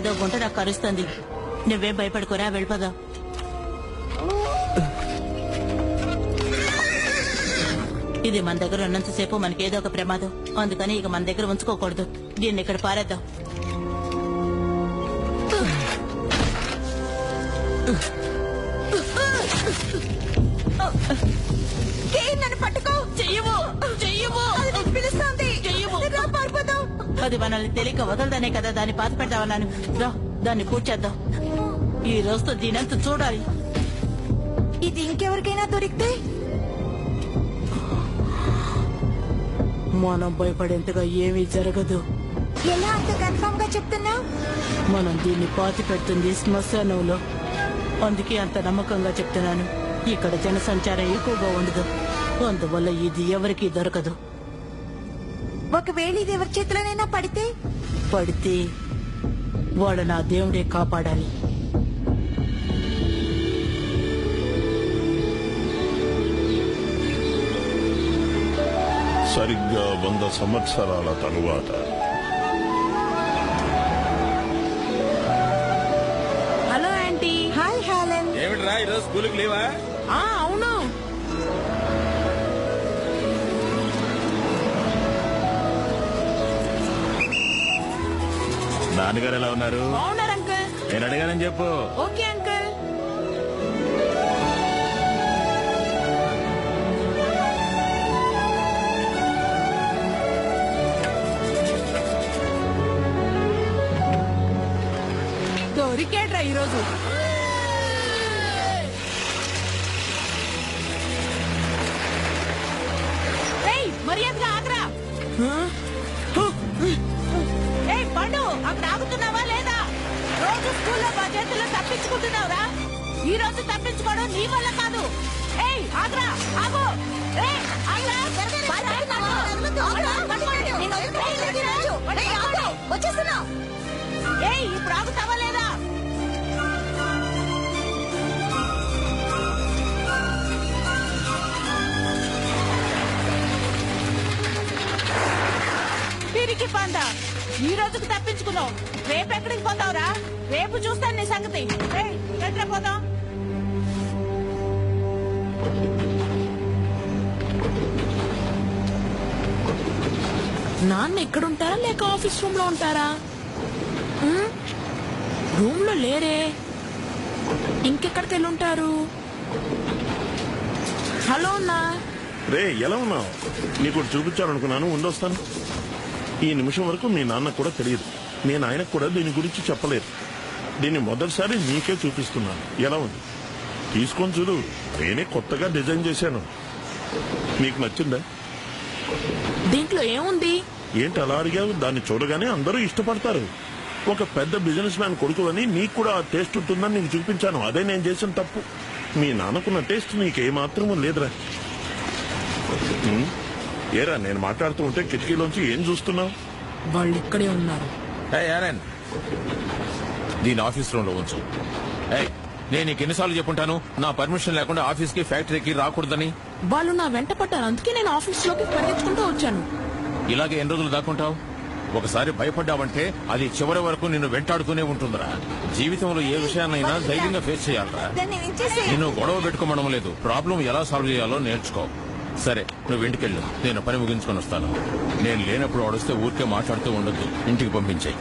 ఏదో గుంట నాకు కరుస్తుంది. నువ్వేం భయపడుకోరా, వెళ్ళిపోదా. ఇది మన దగ్గర ఉన్నంతసేపు మనకేదో ఒక ప్రమాదం, అందుకని ఇక మన దగ్గర ఉంచుకోకూడదు. దీన్ని ఇక్కడ పారేద్దాం. నన్ను పట్టుకో. చెయ్యవు చెయ్యవు, పిలుస్తుంది. అది మనల్ని తెలియక వదలదనే కదా దాన్ని పాత పెడతామన్నాను. రా, దాన్ని పూడ్చేద్దాం. ఈ రోజుతో దీనంతా చూడాలి. ఇది ఇంకెవరికైనా దొరికితే మనం భయపడేంతగా ఏమీ జరగదు. ఎలా అంత కన్ఫర్మ్ గా చెప్తున్నావు? మనం దీన్ని పాతి పెడుతుంది శ్మశానంలో, అందుకే అంత నమ్మకంగా చెప్తున్నాను. ఇక్కడ జనసంచారం ఎక్కువగా ఉండదు, అందువల్ల ఇది ఎవరికీ దొరకదు. ఒకవేళ ఇది ఎవరి చేతిలోనైనా పడితే వాడు నా దేవుడే కాపాడాలి. సరిగ్గా 100 సంవత్సరాల తరువాత హలో ఆంటీ. హాయ్ హాలెన్. ఏమిట్రా ఈరోజు స్కూల్కి లేవా? అవును. నాన్నగారు ఎలా ఉన్నారు? బాగున్నారు అంకుల్. నేను అడిగానని చెప్పు. Okay uncle. దొరికేట్రా ఈరోజు. మర్యాదగా ఆగ్రా. పండు, అక్కడ ఆగుతున్నావా లేదా? రోజు స్కూల్లో బాధ్యతలు తప్పించుకుంటున్నావురా. ఈ రోజు తప్పించుకోవడం నీ వల్ల కాదు. ఆగ్రా, ఆగు. ఇప్పుడు ఆగుతావా లేదా? పిరికి పందా, ఈ రోజుకి తప్పించుకున్నావు. రేపు ఎక్కడికి పోతావురా? రేపు చూస్తాను నీ సంగతి. ఎట్లా పోతావు? నాన్న ఎక్కడుంటారా లేక ఆఫీస్ రూమ్ లో ఉంటారా? రూమ్ లో లేరే, ఇంకెక్కడికి వెళ్ళుంటారు. హలో అన్నా. రే, ఎలా ఉన్నావు? నీకు చూపించాలనుకున్నాను, ఉండొస్తాను. ఈ నిమిషం వరకు మీ నాన్న కూడా తెలియదు. నేను ఆయనకు కూడా దీని గురించి చెప్పలేదు. దీన్ని మొదటిసారి నీకే చూపిస్తున్నాను. ఎలా ఉంది? తీసుకొని చూడు. నేనే కొత్తగా డిజైన్ చేశాను. నీకు నచ్చిందా? దీంట్లో ఏముంది? ఏంటి అలా అడిగావు? దాన్ని చూడగానే అందరూ ఇష్టపడతారు. ఒక పెద్ద బిజినెస్ మ్యాన్ కొడుకు అని నీకు కూడా ఆ టేస్ట్ ఉంటుందని నీకు చూపించాను. అదే నేను చేసిన తప్పు. మీ నాన్నకున్న టేస్ట్ నీకేమాత్రమూ లేదురా. ఏరా, నేను మాట్లాడుతూ ఉంటే కిటికీలోంచి ఏం చూస్తున్నావు? వాళ్ళు ఇక్కడే ఉన్నారు. దీని ఆఫీస్ రూమ్ లో ఉంచు. నేను నీకు ఎన్నిసార్లు చెప్పుంటాను నా పర్మిషన్ లేకుండా ఆఫీస్ కి ఫ్యాక్టరీకి రాకూడదని? వాళ్ళు నా వెంట పడ్డారు, అందుకే నేను ఆఫీస్ లోకి పరిగెత్తుకుంటూ వచ్చాను. ఇలాగే ఎన్ని రోజులు దాక్కుంటావు? ఒకసారి భయపడ్డావంటే అది చివరి వరకు నిన్ను వెంటాడుతూనే ఉంటుందిరా. జీవితంలో ఏ విషయాన్నైనా ధైర్యంగా ఫేస్ చేయాలరా. నిన్ను గొడవ పెట్టుకోవడం లేదు, ప్రాబ్లం ఎలా సాల్వ్ చేయాలో నేర్చుకో. సరే, నువ్వు ఇంటికెళ్ళు, నేను పని ముగించుకొని వస్తాను. నేను లేనప్పుడు అడిస్తే ఊరికే మాట్లాడుతూ ఉండొద్దు, ఇంటికి పంపించాయి.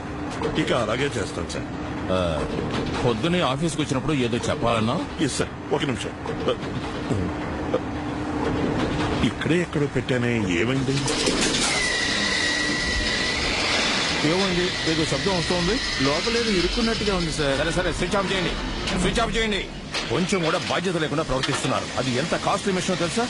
ఇక అలాగే చేస్తాను సార్. పొద్దునే ఆఫీస్కి వచ్చినప్పుడు ఏదో చెప్పాలన్నా? సార్, ఒక నిమిషం. ఇక్కడే ఎక్కడో పెట్టానే, ఏమైంది? ఏమైంది? ఏదో శబ్దం వస్తుంది. లోపలేదో ఇరుక్కున్నట్టుగా ఉంది సార్. సరే సరే, స్విచ్ ఆఫ్ చేయండి, స్విచ్ ఆఫ్ చేయండి. కొంచెం కూడా బాధ్యత లేకుండా ప్రవర్తిస్తున్నారు. అది ఎంత కాస్ట్లీ మిషన్ తెలుసా?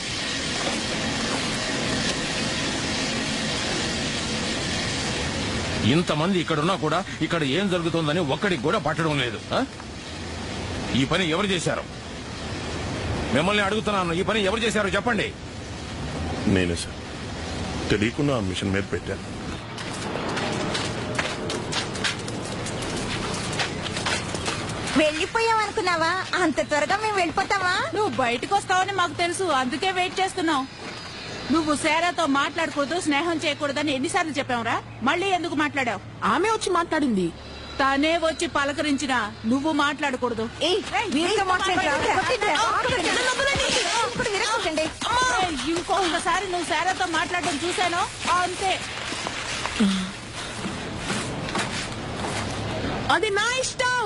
ఇంతమంది ఇక్కడున్నా కూడా ఇక్కడ ఏం జరుగుతుందని ఒక్కడికి కూడా పట్టడం లేదు. ఈ పని ఎవరు చేశారు? మిమ్మల్ని అడుగుతున్నాను, ఈ పని ఎవరు చేశారో చెప్పండి. నేనే సార్, తెలియకుండా ఆ మిషన్ మీద పెట్టాను. వెళ్ళిపోయావనుకున్నావా? అంత త్వరగా మేము వెళ్ళిపోతావా? నువ్వు బయటకు వస్తావని మాకు తెలుసు, అందుకే వెయిట్ చేస్తున్నావు. నువ్వు శారాతో మాట్లాడకూడదు, స్నేహం చేయకూడదని ఎన్నిసార్లు చెప్పావురా? మళ్ళీ ఎందుకు మాట్లాడావు? ఆమె వచ్చి మాట్లాడింది. తనే వచ్చి పలకరించినా నువ్వు మాట్లాడకూడదు. వీరితో మాట్లాడరా? కొట్టిండ్రా? ఇప్పుడు విరగొట్టండి. ఇంకొకసారి నువ్వు శారతో మాట్లాడడం చూశాను అంతే. అది నా ఇష్టం.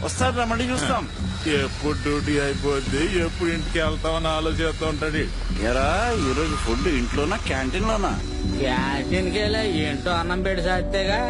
వస్తారా మళ్ళీ చూస్తాం. ఎప్పుడు డ్యూటీ అయిపోద్ది, ఎప్పుడు ఇంటికి వెళ్తామని ఆలోచిస్తూ ఉంటాడు. ఎరా ఈరోజు ఫుడ్ ఇంట్లోనా క్యాంటీన్ లోనా? క్యాంటీన్కి వెళ్ళా ఏంటో అన్నం పెట్టి సాస్తేగా.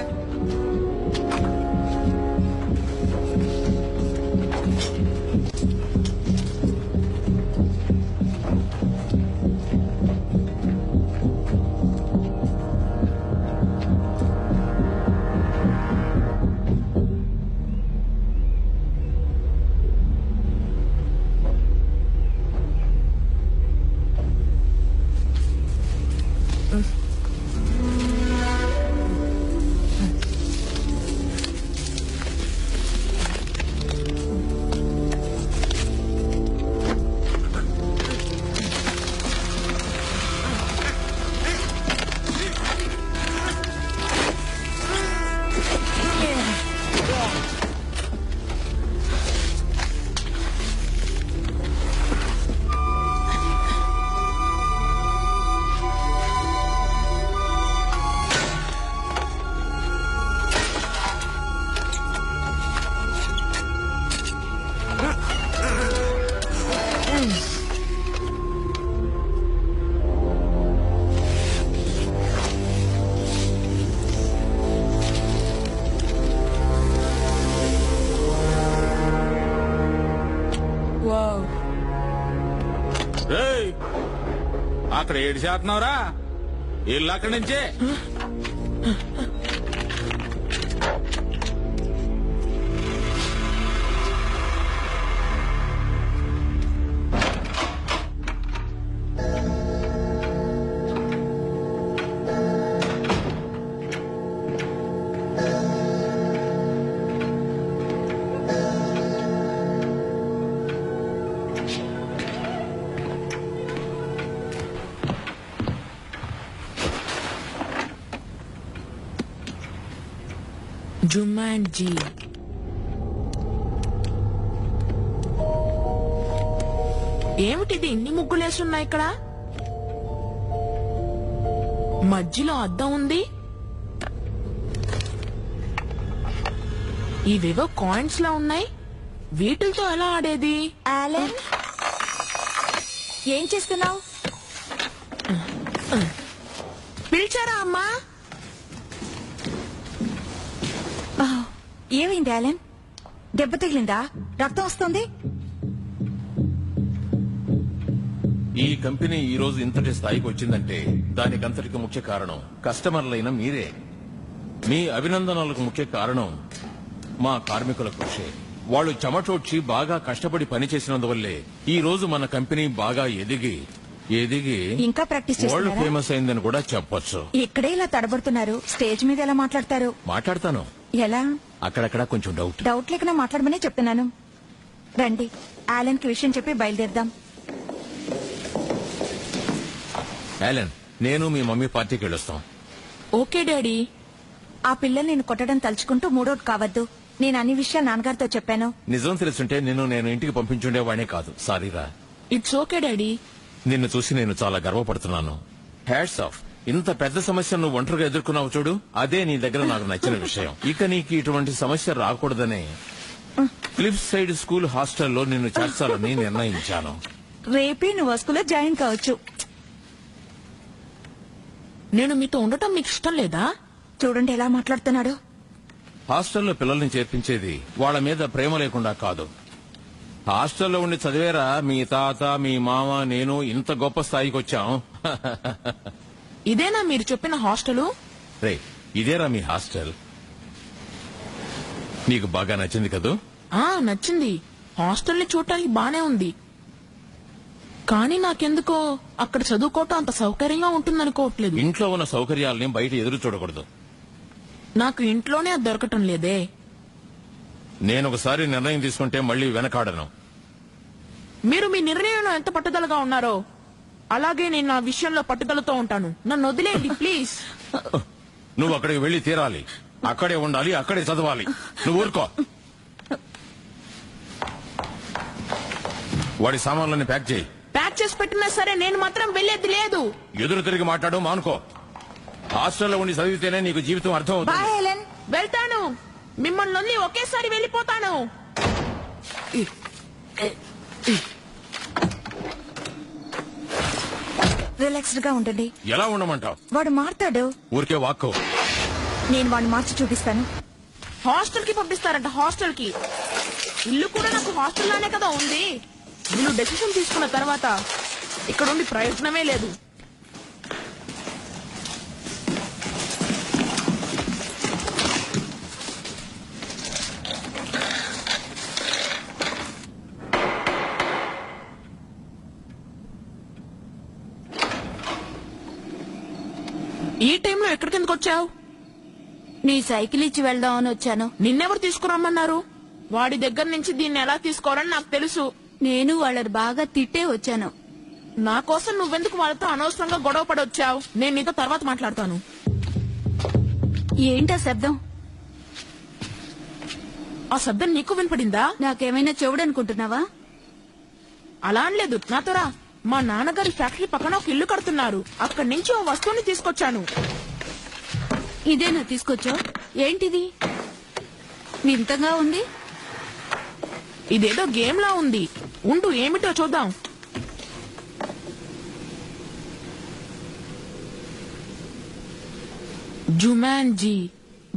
అక్కడ ఏడు చేస్తున్నావురా, ఇల్లు అక్కడి నుంచే. జుమాన్జీ. ఏమిటిది ఇన్ని ముగ్గులేసున్నాయి ఇక్కడ? మధ్యలో అద్దం ఉంది. ఇవేవో కాయిన్స్ లా ఉన్నాయి. వీటితో ఎలా ఆడేది? ఆలన్, ఏం చేస్తున్నావు? పిలిచారా అమ్మా? ఏమైంది ఆలన్? దెబ్బ తగిలిందా? రక్తం వస్తుంది. ఈ కంపెనీ ఈ రోజు ఇంతటి స్థాయికి వచ్చిందంటే దానికంతటికి ముఖ్య కారణం కస్టమర్లైన మీరే. మీ అభినందనలకు ముఖ్య కారణం మా కార్మికుల కృషి. వాళ్ళు చెమటోడ్చి బాగా కష్టపడి పనిచేసినందువల్లే ఈ రోజు మన కంపెనీ బాగా ఎదిగి ఇంకా ప్రాక్టీస్ వరల్డ్ చేస్తున్నారా? ఫేమస్ అయిందని కూడా చెప్పొచ్చు. ఇక్కడే ఇలా తడబడుతున్నారు, స్టేజ్ మీద ఎలా మాట్లాడతారు? మాట్లాడతాను, ఎలా? అక్కడక్కడ కొంచెం డౌట్. డౌట్ లేకుండా మాట్లాడమనే చెప్తున్నాను. రండి, ఆలన్ కి విషయం చెప్పి బయలుదేరదాం. యాలన్, నేను మీ మమ్మీ పార్టీకి వెళ్ళొస్తాం. Okay daddy. ఆ పిల్లలు నేను కొట్టడం తలుచుకుంటూ మూడోటి కావద్దు. నేను అన్ని విషయాలు నాన్నగారితో చెప్పాను. నిజం తెలుసుంటే నేను ఇంటికి పంపించుండేవాడే కాదు. సారీరా. It's okay daddy. నిన్ను చూసి నేను చాలా గర్వపడుతున్నాను. Hats off. ఇంత పెద్ద సమస్య నువ్వు ఒంటరిగా ఎదుర్కొన్నావు చూడు, అదే నీ దగ్గర నాకు నచ్చిన విషయం. ఇక నీకు ఇటువంటి సమస్య రాకూడదనే క్లిఫ్ సైడ్ స్కూల్ హాస్టల్లో నిన్ను చేర్చాలని నిర్ణయించాను. రేపే నువ్వు స్కూల్లో జాయిన్ కావచ్చు. నేను మీతో ఉండటం మీకు ఇష్టం లేదా? చూడండి ఎలా మాట్లాడుతున్నాడు. హాస్టల్లో పిల్లల్ని చేర్పించేది వాళ్ళ మీద ప్రేమ లేకుండా కాదు. హాస్టల్లో ఉండి చదివేరా మీ తాత, మీ మామ, నేను ఇంత గొప్ప స్థాయికి వచ్చాం. ఇదేనా మీరు చెప్పిన హాస్టలు? రే, ఇదేరా మీ హాస్టల్. నీకు బాగా నచ్చింది కదూ? నచ్చింది. హాస్టల్ని చూడటానికి బానే ఉంది, కానీ నాకెందుకో అక్కడ చదువుకోవటం అంత సౌకర్యంగా ఉంటుందనుకోవట్లేదు. ఇంట్లో ఉన్న సౌకర్యాలని బయట ఎదురు చూడకూడదు. నాకు ఇంట్లోనే అది దొరకటం లేదే. నేను ఒకసారి నిర్ణయం తీసుకుంటే మళ్ళీ వెనకాడను. మీరు మీ నిర్ణయంలో ఎంత పట్టుదలగా ఉన్నారో అలాగే నేను నా విషయంలో పట్టుదలతో ఉంటాను. నన్ను వదిలేయండి ప్లీజ్. నువ్వు అక్కడికి వెళ్లి తీరాలి, అక్కడే ఉండాలి, అక్కడే చదవాలి. నువ్వు ఊరుకో. వాడి సామాన్లన్నీ ప్యాక్ చేయి. ప్యాక్ చేసి పెట్టినా సరే నేను మాత్రం వెళ్లేది లేదు. ఎదురు తిరిగి మాట్లాడు మానుకో. హాస్టల్లో ఉండి చదివితేనే నీకు జీవితం అర్థం బాయ్ అవుతుంది. హెలెన్. వెళ్తాను, మిమ్మల్ని వదిలి ఒకేసారి వెళ్ళిపోతాను. రిలాక్స్డ్ గా ఉండండి. ఎలా ఉండమంటావు? వాడు మారుతాడు. ఊరికే వాక్కో. నేను వాడిని మార్చి చూపిస్తాను. హాస్టల్ కి పంపిస్తారంట. హాస్టల్ కి. ఇల్లు కూడా నాకు హాస్టల్ లానే కదా ఉంది. వీళ్ళు డెసిషన్ తీసుకున్న తర్వాత ఇక్కడ ఉండి ప్రయోజనమే లేదు. ఈ టైంలో ఎక్కడికి ఎందుకు వచ్చావు? నీ సైకిల్ ఇచ్చి వెళ్దామని వచ్చాను. నిన్నెవరు తీసుకురమ్మన్నారు? వాడి దగ్గర నుంచి దీన్ని ఎలా తీసుకోవాలని నాకు తెలుసు. నేను వాళ్ళని బాగా తిట్టే వచ్చాను. నా కోసం నువ్వెందుకు వాళ్ళతో అనవసరంగా గొడవ పడి వచ్చావు? నేను నీతో తర్వాత మాట్లాడతాను. ఏంటా శబ్దం? ఆ శబ్దం నీకు వినపడిందా? నాకేమైనా చెవుడనుకుంటున్నావా? అలా అనలేదు, నాతో రా. మా నాన్నగారి ఫ్యాక్టరీ పక్కన ఒక ఇల్లు కడుతున్నారు. అక్కడి నుంచి ఓ వస్తువుని తీసుకొచ్చాను. ఇదేనా తీసుకొచ్చావు? ఏంటిది వింతగా ఉంది? ఇదేదో గేమ్ లా ఉంది. ఉండు, ఏమిటో చూద్దాం. జుమాన్జీ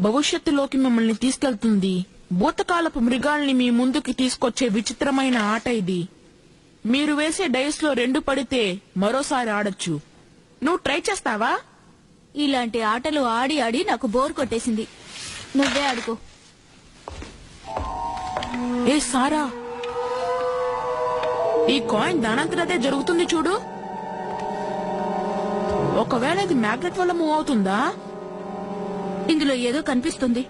భవిష్యత్తులోకి మిమ్మల్ని తీసుకెళ్తుంది. భూతకాలపు మృగాల్ని మీ ముందుకి తీసుకొచ్చే విచిత్రమైన ఆట ఇది. మీరు వేసే డైస్ లో 2 పడితే మరోసారి ఆడొచ్చు. నువ్వు ట్రై చేస్తావా? ఇలాంటి ఆటలు ఆడి ఆడి నాకు బోర్ కొట్టేసింది. నువ్వే ఆడుకో. ఏ సారా, ఈ కాయిన్ దానంతరదే జరుగుతుంది చూడు. ఒకవేళ ఇది మ్యాగ్నెట్ వల్ల మూవ్ అవుతుందా? ఇందులో ఏదో కనిపిస్తుంది.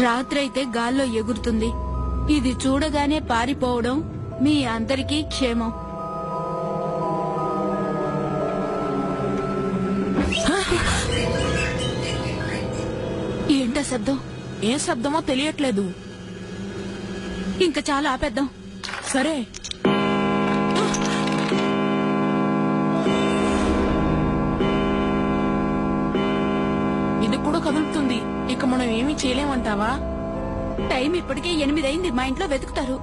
రాత్రైతే గాల్లో ఎగురుతుంది. ఇది చూడగానే పారిపోవడం మీ అందరికీ క్షేమం. ఏంటా శబ్దం? ఏ శబ్దమో తెలియట్లేదు. ఇంకా చాలా ఆపేద్దాం. సరే. ఇది కూడా కదులుతుంది. ఇక మనం ఏమీ చేయలేమంటావా? టైం ఇప్పటికే 8 అయింది. మా ఇంట్లో వెతుకుతారు.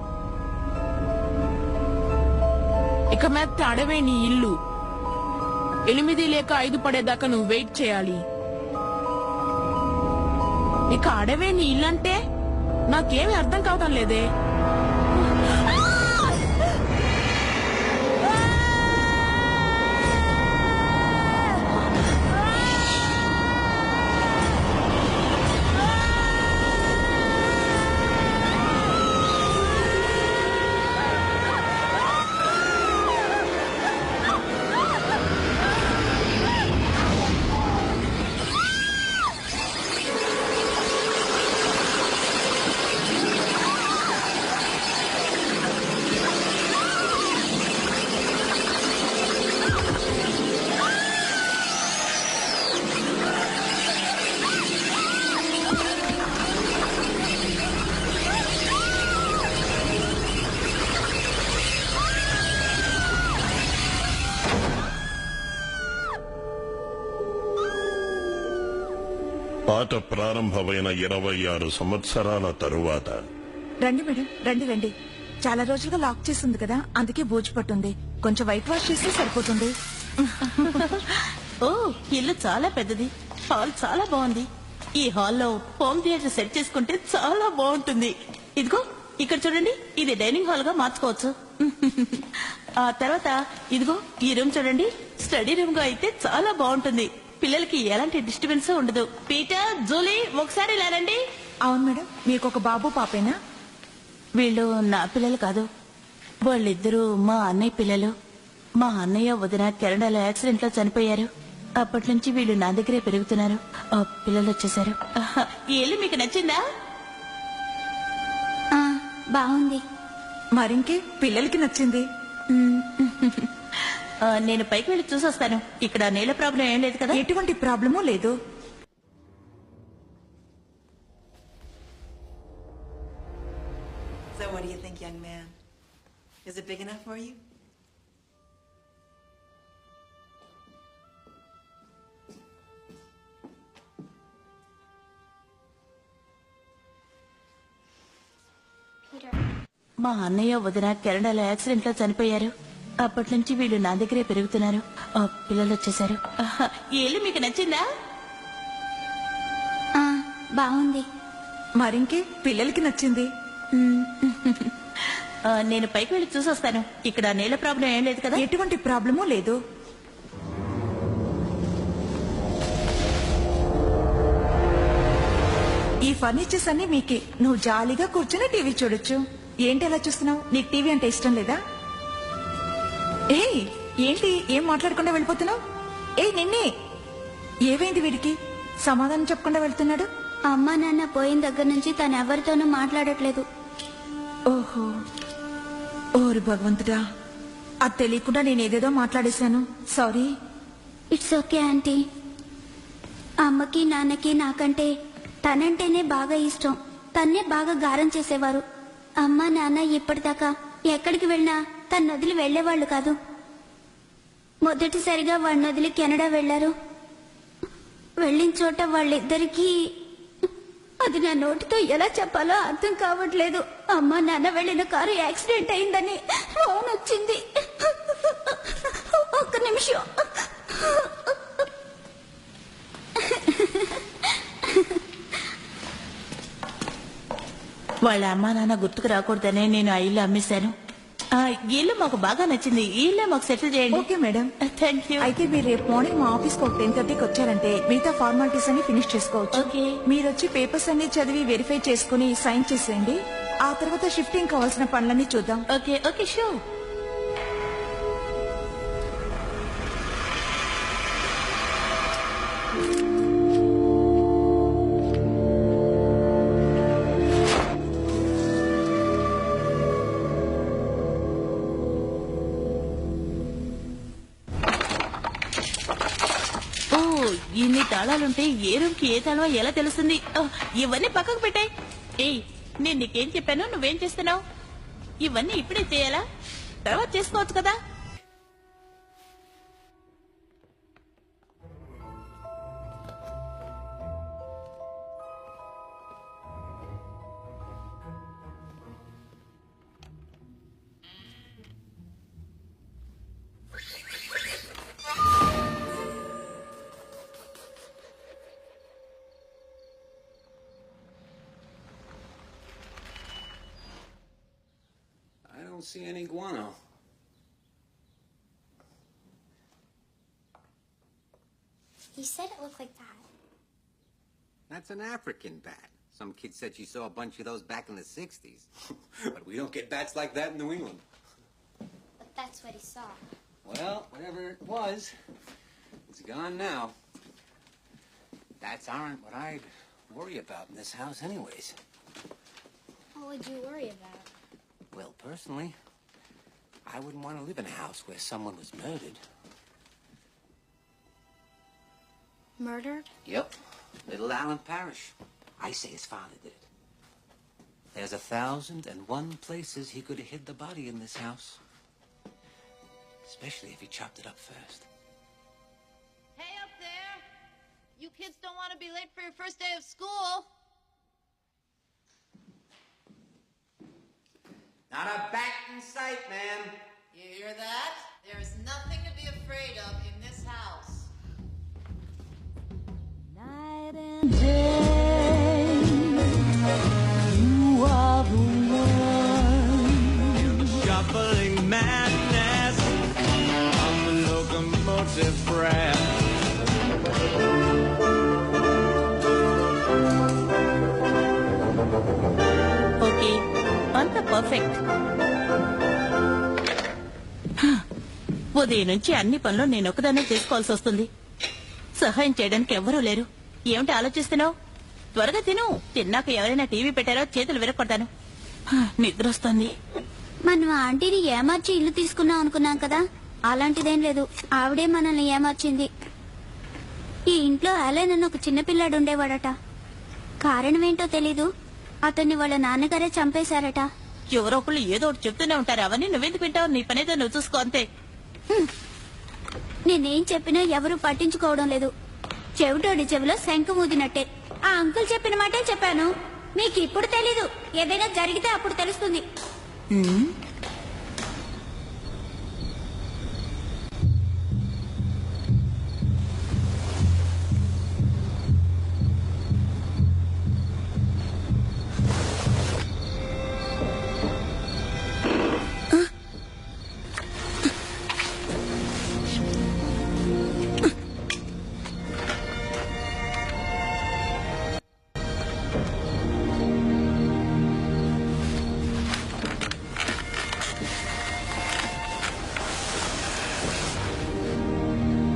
ఇక మీద అడవే నీ ఇల్లు. 8 లేక 5 పడేదాకా నువ్వు వెయిట్ చేయాలి. ఇక అడవే నీ ఇల్లంటే నాకేమీ అర్థం కావటం లేదే. ఆట ప్రారంభమైన 26 సంవత్సరాల తరువాత. రండి మేడం, రండి రండి. చాలా రోజులుగా లాక్ చేసింది కదా, అందుకే బూజు పట్టుంది. కొంచెం వైట్ వాష్ చేస్తే సరిపోతుంది. ఓ, ఇల్లు చాలా పెద్దది. హాల్ చాలా బాగుంది. ఈ హాల్లో హోమ్ థియేటర్ సెట్ చేసుకుంటే చాలా బాగుంటుంది. ఇదిగో ఇక్కడ చూడండి, ఇది డైనింగ్ హాల్ గా మార్చుకోవచ్చు. ఆ తర్వాత ఇదిగో ఈ రూమ్ చూడండి, స్టడీ రూమ్ గా అయితే చాలా బాగుంటుంది. పిల్లలకి ఎలాంటి డిస్టర్బెన్స్ ఉండదు. పీటర్, జూలీ, ఒకసారి లేరండి. అవును మేడం, మీకు ఒక బాబు పాపేనా? వీళ్ళు నా పిల్లలు కాదు. వాళ్ళిద్దరూ మా అన్నయ్య పిల్లలు. మా అన్నయ్య వదిన కెనడాలో యాక్సిడెంట్ లో చనిపోయారు. అప్పటి నుంచి వీళ్ళు నా దగ్గరే పెరుగుతున్నారు. ఆ పిల్లలు వచ్చేసారు. ఈ ఇల్లు మీకు నచ్చిందా? బాగుంది. మరింకే పిల్లలకి నచ్చింది. నేను పైకి వెళ్ళి చూసొస్తాను. ఇక్కడ నీళ్ళ ప్రాబ్లం ఏం లేదు కదా? ఎటువంటి ప్రాబ్లమూ లేదు. So what do you think, young man? Is it big enough for you? మా అన్నయ్య వదిన కెనడాలో యాక్సిడెంట్ లో చనిపోయారు. అప్పటి నుంచి వీళ్ళు నా దగ్గరే పెరుగుతున్నారు. ఆ పిల్లలు వచ్చేసారు. ఈ ఇల్లు మీకు నచ్చిందా? బాగుంది. మరింకే పిల్లలకి నచ్చింది. నేను పైకి వెళ్ళి చూసొస్తాను. ఇక్కడ నీళ్ళ ప్రాబ్లం ఏం లేదు కదా? ఎటువంటి ప్రాబ్లమూ లేదు. ఈ ఫర్నిచర్స్ అన్ని మీకే. నువ్వు జాలీగా కూర్చొని టీవీ చూడొచ్చు. ఏంటి అలా చూస్తున్నావు? నీకు టీవీ అంటే ఇష్టం లేదా? ఏయ్, ఏంటి ఏం మాట్లాడకుండా వెళ్ళిపోతున్నావు? నిన్నే ఏమైంది? వీడికి సమాధానం చెప్పకుండా వెళ్తున్నాడు. అమ్మా నాన్న పోయిన దగ్గర నుంచి తను ఎవరితోనూ మాట్లాడట్లేదు. ఓహో, ఓరి భగవంతుడా, అది తెలియకుండా నేనేదేదో మాట్లాడేశాను. సారీ. It's okay aunty. అమ్మకి నాన్నకి నాకంటే తనంటేనే బాగా ఇష్టం. తన్నే బాగా గారం చేసేవారు. అమ్మ నాన్న ఇప్పటిదాకా ఎక్కడికి వెళ్ళినా తను వదిలి వెళ్లేవాళ్లు కాదు. మొదటిసారిగా వాడిని వదిలి కెనడా వెళ్లారు. వెళ్ళిన చోట వాళ్ళిద్దరికీ అది నా నోటితో ఎలా చెప్పాలో అర్థం కావట్లేదు. అమ్మ నాన్న వెళ్ళిన కారు యాక్సిడెంట్ అయిందని ఫోన్ వచ్చింది. ఒక్క నిమిషం. వాళ్ళ అమ్మా నాన్న గుర్తుకు రాకూడదనే నేను ఆ ఇల్లు అమ్మేశాను. ఈ ఇల్లు మాకు బాగా నచ్చింది. ఈ ఇల్లే మాకు సెటిల్ చేయండి. Okay madam. Thank you. అయితే మీరు రేపు మార్నింగ్ మా ఆఫీస్ కు 10:30కి వచ్చారంటే మిగతా ఫార్మాలిటీస్ అన్ని ఫినిష్ చేసుకోవచ్చు. ఓకే. మీరు వచ్చి పేపర్స్ అన్ని చదివి వెరిఫై చేసుకుని సైన్ చేసేయండి. ఆ తర్వాత షిఫ్టింగ్ కావాల్సిన పనులన్నీ చూద్దాం. Okay okay sure. ఇన్ని తాళాలుంటే ఏ రూమ్ కి ఏ తాళమో ఎలా తెలుస్తుంది? ఇవన్నీ పక్కకు పెట్టాయి. ఏయ్, నేను నీకేం చెప్పాను? నువ్వేం చేస్తున్నావు? ఇవన్నీ ఇప్పుడే చేయాలా? తర్వాత చేసుకోవచ్చు కదా? I don't see any guano. He said it looked like that. That's an African bat. Some kid said she saw a bunch of those back in the 60s. But we don't get bats like that in New England. But that's what he saw. Well, whatever it was, it's gone now. Bats aren't what I'd worry about in this house anyways. What would you worry about? Well, personally, I wouldn't want to live in a house where someone was murdered. Murdered? Yep. Little Alan Parrish. I say his father did it. There's 1,001 places he could have hid the body in this house. Especially if he chopped it up first. Hey up there! You kids don't want to be late for your first day of school. Not a bat in sight, ma'am. You hear that? There is nothing to be afraid of in this house. Night and day, you are the one. Shuffling madness on the locomotive breath. Okay, అంత perfect. ఉదయం నుంచి అన్ని పనులు నేను ఒకదాన్నే చేసుకోవాల్సి వస్తుంది. సహాయం చేయడానికి ఎవ్వరూ లేరు. ఏమిటి ఆలోచిస్తున్నావు? త్వరగా తిను. తిన్నాక ఎవరైనా టీవీ పెట్టారో చేతులు విరగొడతాను. నిద్ర వస్తుంది. మనం ఆంటీని ఏమార్చి ఇల్లు తీసుకున్నాం అనుకున్నాం కదా, అలాంటిదేం లేదు. ఆవిడే మనల్ని ఏమార్చింది. ఈ ఇంట్లో అలెన్ అని ఒక చిన్నపిల్లాడు ఉండేవాడట. కారణమేంటో తెలీదు, అతన్ని వాళ్ళ నాన్నగారే చంపేశారట. ఎవరో ఒకళ్ళు ఏదో ఒకటి చెప్తూనే ఉంటారు. అవన్నీ నువ్వెందుకు వింటావు? నీ పనేదో నువ్వు చూసుకో అంతే. నేనేం చెప్పినా ఎవరూ పట్టించుకోవడం లేదు. చెవిటోడి చెవిలో శంఖ ఊదినట్టే. ఆ అంకుల్ చెప్పిన మాటే చెప్పాను. మీకు ఇప్పుడు తెలీదు, ఏదైనా జరిగితే అప్పుడు తెలుస్తుంది.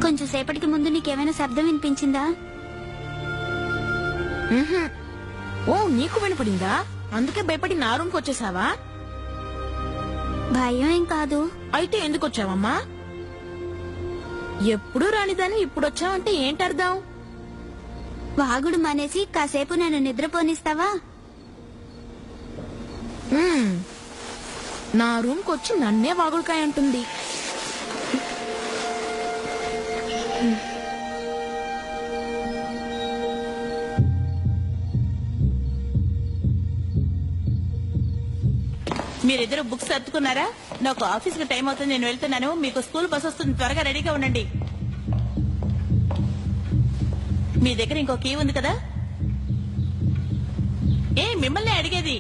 కొంచెం సేపటికి ముందు నీకేమైనా శబ్దం వినిపించిందా? ఓ, నీకు వినపడిందా? అందుకే భయపడి నా రూమ్కి వచ్చేసావా? భయం ఏం కాదు. అయితే ఎందుకు వచ్చావమ్మా? ఎప్పుడు రానిదాన్ని ఇప్పుడు వచ్చావంటే ఏంటర్థం? వాగుడు మానేసి కాసేపు నన్ను నిద్రపోనిస్తావా? నా రూమ్కి వచ్చి నన్నే వాగుడుకాయ అంటుంది. మీరిద్దరు బుక్స్ సర్దుకున్నారా? నాకు ఆఫీస్ కి టైం అవుతుంది, నేను వెళ్తున్నాను. మీకు స్కూల్ బస్ వస్తుంది, త్వరగా రెడీగా ఉండండి. మీ దగ్గర ఇంకో కీ ఉంది కదా? మిమ్మల్ని అడిగేది.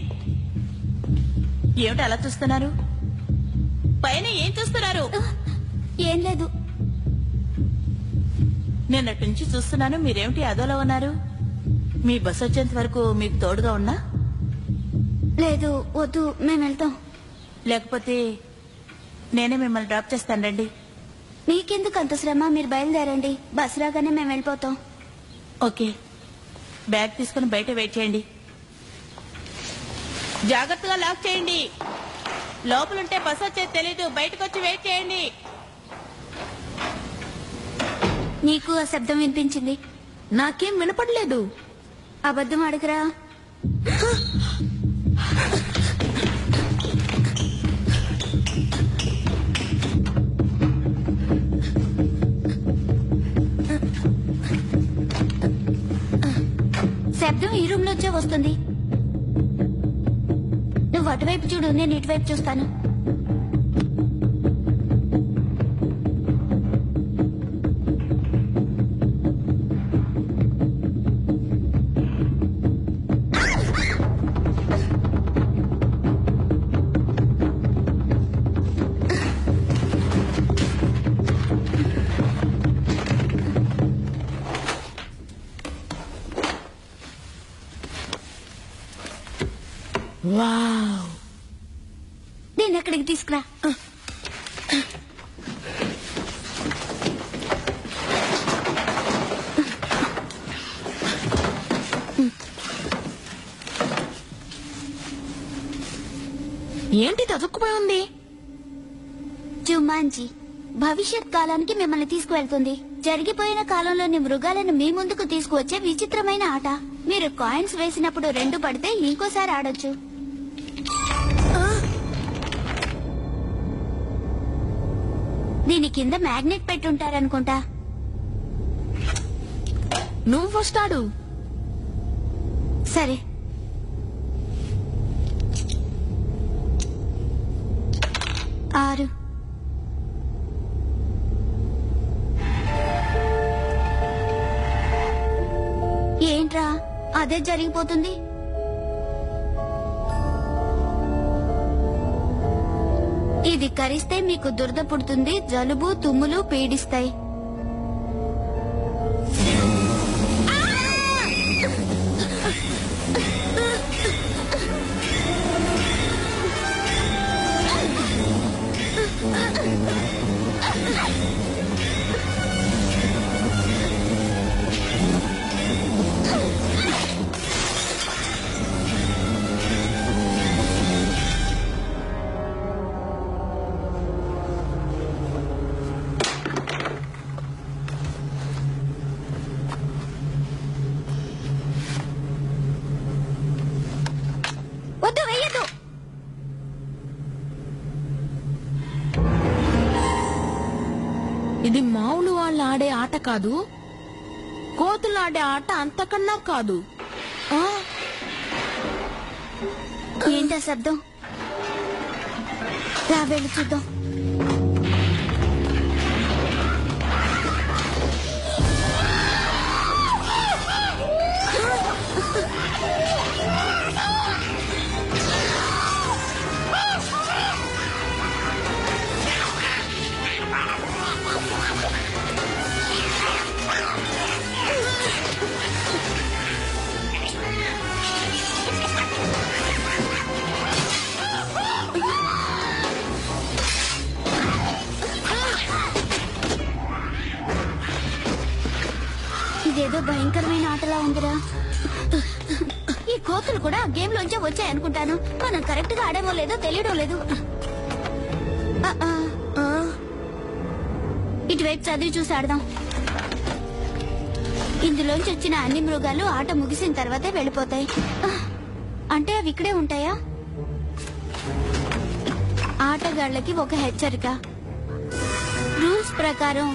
ఏమిటి అలా చూస్తున్నారు? పైన ఏం చూస్తున్నారు? ఏం లేదు. నిన్నటి నుంచి చూస్తున్నాను, మీరేమిటి అదోలా ఉన్నారు? మీ బస్ వచ్చేంత వరకు మీకు తోడుగా ఉన్నా? లేదు, వద్దు, మేము వెళ్తాం. లేకపోతే నేనే మిమ్మల్ని డ్రాప్ చేస్తాను, రండి. మీకెందుకు అంత శ్రమ? మీరు బయలుదేరండి, బస్ రాగానే మేము వెళ్ళిపోతాం. ఓకే, బ్యాగ్ తీసుకుని బయట వెయిట్ చేయండి. జాగ్రత్తగా లాక్ చేయండి. లోపలుంటే బస్ వచ్చేది తెలీదు, బయటకు వచ్చి వెయిట్ చేయండి. నీకు ఆ శబ్దం వినిపించింది? నాకేం వినపడలేదు. అబద్ధం అడగరా. శబ్దం ఈ రూమ్ లోంచే వస్తుంది. నువ్వు అటువైపు చూడు, నేను ఇటువైపు చూస్తాను. వావ్, నేను ఎక్కడికి తీసుకురా. ఏంటి తదుక్కుపోయి ఉంది? జుమాంజీ భవిష్యత్ కాలానికి మిమ్మల్ని తీసుకువెళ్తుంది. జరిగిపోయిన కాలంలోని మృగాలను మీ ముందుకు తీసుకువచ్చే విచిత్రమైన ఆట. మీరు కాయిన్స్ వేసినప్పుడు 2 పడితే ఇంకోసారి ఆడొచ్చు. దీని కింద మ్యాగ్నెట్ పెట్టుంటారనుకుంటా. నువ్వు ఫస్ట్ ఆడు. సరే, ఆరు. ఏంట్రా అదే జరిగిపోతుంది? ఇది కరిస్తే మీకు దురద పుడుతుంది, జలుబు తుమ్ములు పీడిస్తాయి. ఆడే ఆట కాదు, కోతులు ఆడే ఆట అంతకన్నా కాదు. ఏంటా శబ్దం? రా వెళ్ళి చూద్దాం. ఇదేదో భయంకరమైన ఆటలా ఉందిరా. ఈ కోతులు కూడా గేమ్ లోంచే వచ్చాయనుకుంటాను. మనం కరెక్ట్ గా ఆడేమో లేదో తెలియడం లేదు. ఇటువైపు చదివి చూసి ఆడదాం. ఇందులోంచి వచ్చిన అన్ని మృగాలు ఆట ముగిసిన తర్వాతే వెళ్ళిపోతాయి. అంటే అవి ఇక్కడే ఉంటాయా? ఆటగాళ్లకి ఒక హెచ్చరిక. రూల్స్ ప్రకారం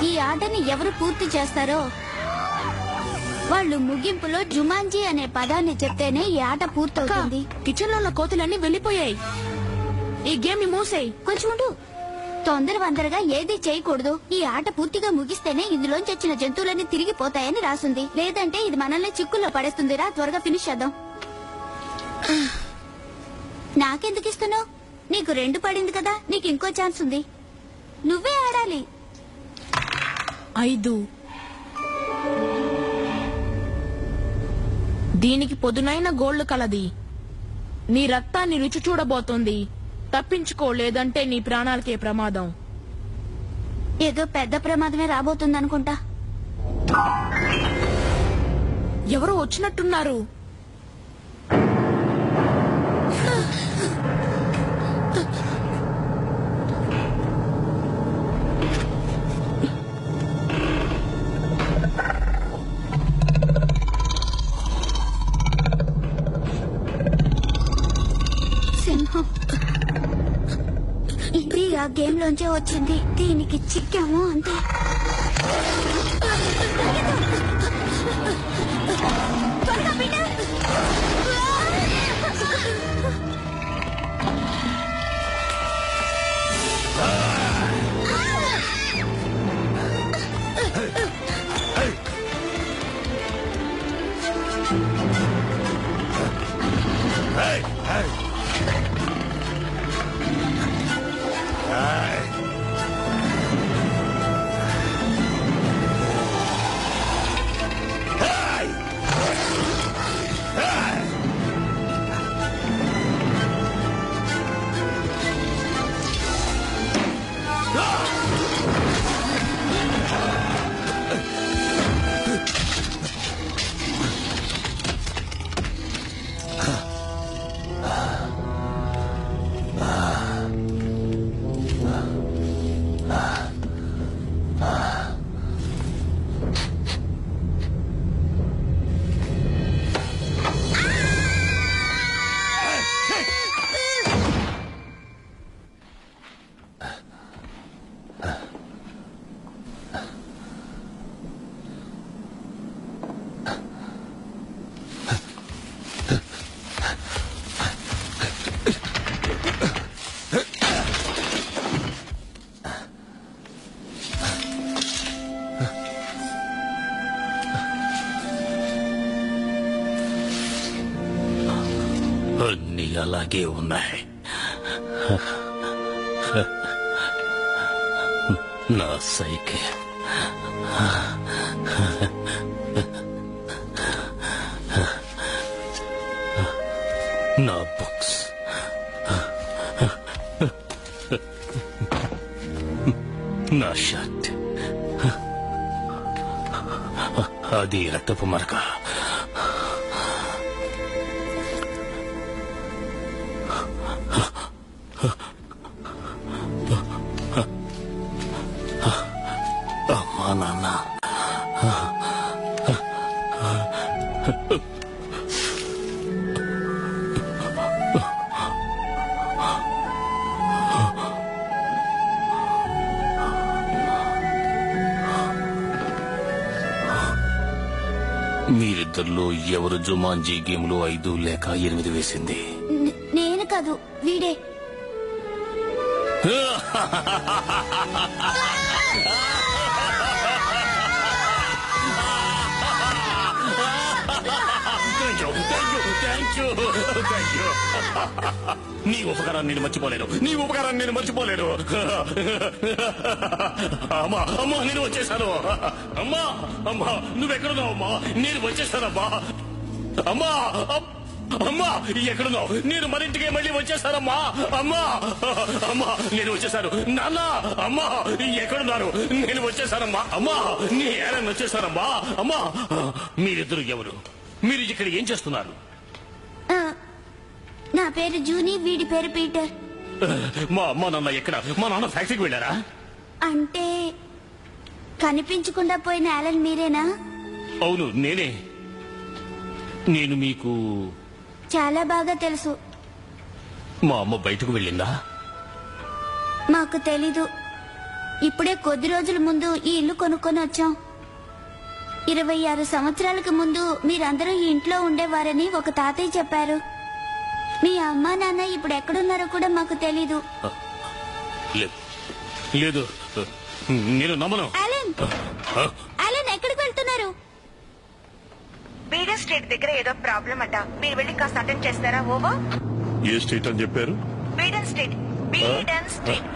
ఈ ఆటని ఎవరు పూర్తి చేస్తారో వాళ్ళు ముగింపులో జుమాంజీ అనే పదాన్ని చెప్తేనే ఈ ఆట పూర్తవుతుంది. కిచెన్ లో ఉన్న కోతులన్నీ వెళ్ళిపోయాయి. ఈ గేమ్ ని మూసేయి. కొంచెం ఉండు. తొందరగా ఏది చేయకూడదు. ఈ ఆట పూర్తిగా ముగిస్తేనే ఇందులోంచి వచ్చిన జంతువులన్నీ తిరిగి పోతాయని రాసుంది. లేదంటే ఇది మనల్ని చిక్కుల్లో పడేస్తుందిరా. త్వరగా ఫినిష్ చేద్దాం. నాకెందుకు ఇస్తున్నావు? నీకు 2 పడింది కదా, నీకు ఇంకో ఛాన్స్ ఉంది. నువ్వే ఆడాలి. 5. దీనికి పొదునైన గోళ్లు కలది. నీ రక్తాన్ని రుచి చూడబోతోంది. తప్పించుకో, లేదంటే నీ ప్రాణాలకే ప్రమాదం. ఏదో పెద్ద ప్రమాదమే రాబోతుందనుకుంటా. ఎవరో వచ్చినట్టున్నారు. సింహం ఇది ఆ గేమ్ లోంచే వచ్చింది. దీనికి చిక్కాము అంతే. త్వరగా బిడ్డ. అన్నీ అలాగే ఉన్నాయి. నా సైకిల్, నా బుక్స్, నా షర్ట్, అది రక్తపు మరక. అమ్మా నాన్న, మీరిద్దరిలో ఎవరు జుమాన్జీ గేమ్ లో 5 లేక 8 వేసింది? నేను కాదు, వీడే. నీ ఉపకారాన్ని నేను మర్చిపోలేను, నీ ఉపకారాన్ని నేను మర్చిపోలేను. అమ్మా అమ్మా నేను వచ్చేసాను. అమ్మా అమ్మా నువ్వెక్కడున్నావు? అమ్మా నేను వచ్చేసానమ్మా. అమ్మా అమ్మా ఎక్కడున్నావు? నేను మరింటికే మళ్ళీ వచ్చేసానమ్మా. అమ్మా అమ్మా నేను వచ్చేసాను. నాన్న అమ్మా ఎక్కడున్నారు? నేను వచ్చేసానమ్మా. అమ్మా నీ ఏరని వచ్చేసానమ్మా. అమ్మా మీరిద్దరు ఎవరు? మీరు ఇక్కడ ఏం చేస్తున్నారు? నా పేరు జూనీ, వీడి పేరు పీటర్. మా అమ్మ నాన్న ఎక్కడ? మా నాన్న ఫ్యాక్టరీకి వెళ్ళారా? అంటే కనిపించకుండా పోయిన యాలన్ మీరేనా? అవును నేనే. నేను మీకు చాలా బాగా తెలుసు. మా అమ్మ బయటకు వెళ్ళిందా? మాకు తెలీదు. ఇప్పుడే కొద్ది రోజుల ముందు ఈ ఇల్లు కొనుక్కొని వచ్చాం. 26 సంవత్సరాలకు ముందు మీరందరూ ఈ ఇంట్లో ఉండేవారని ఒక తాతయ్య చెప్పారు. మీ అమ్మా నాన్న ఇప్పుడు ఎక్కడున్నారో కూడా మాకు తెలీదు. లేదు నేను నమ్మను. యాలన్ ఎక్కడికి వెళ్తున్నారు? బీడన్ స్ట్రీట్ దగ్గర ఏదో ప్రాబ్లం అట. మీరు వెళ్ళి కాస్త అటెండ్ చేస్తారా? ఓవర్. ఏ స్ట్రీట్ అని చెప్పారు? బీడన్ స్ట్రీట్. బీడన్ స్ట్రీట్.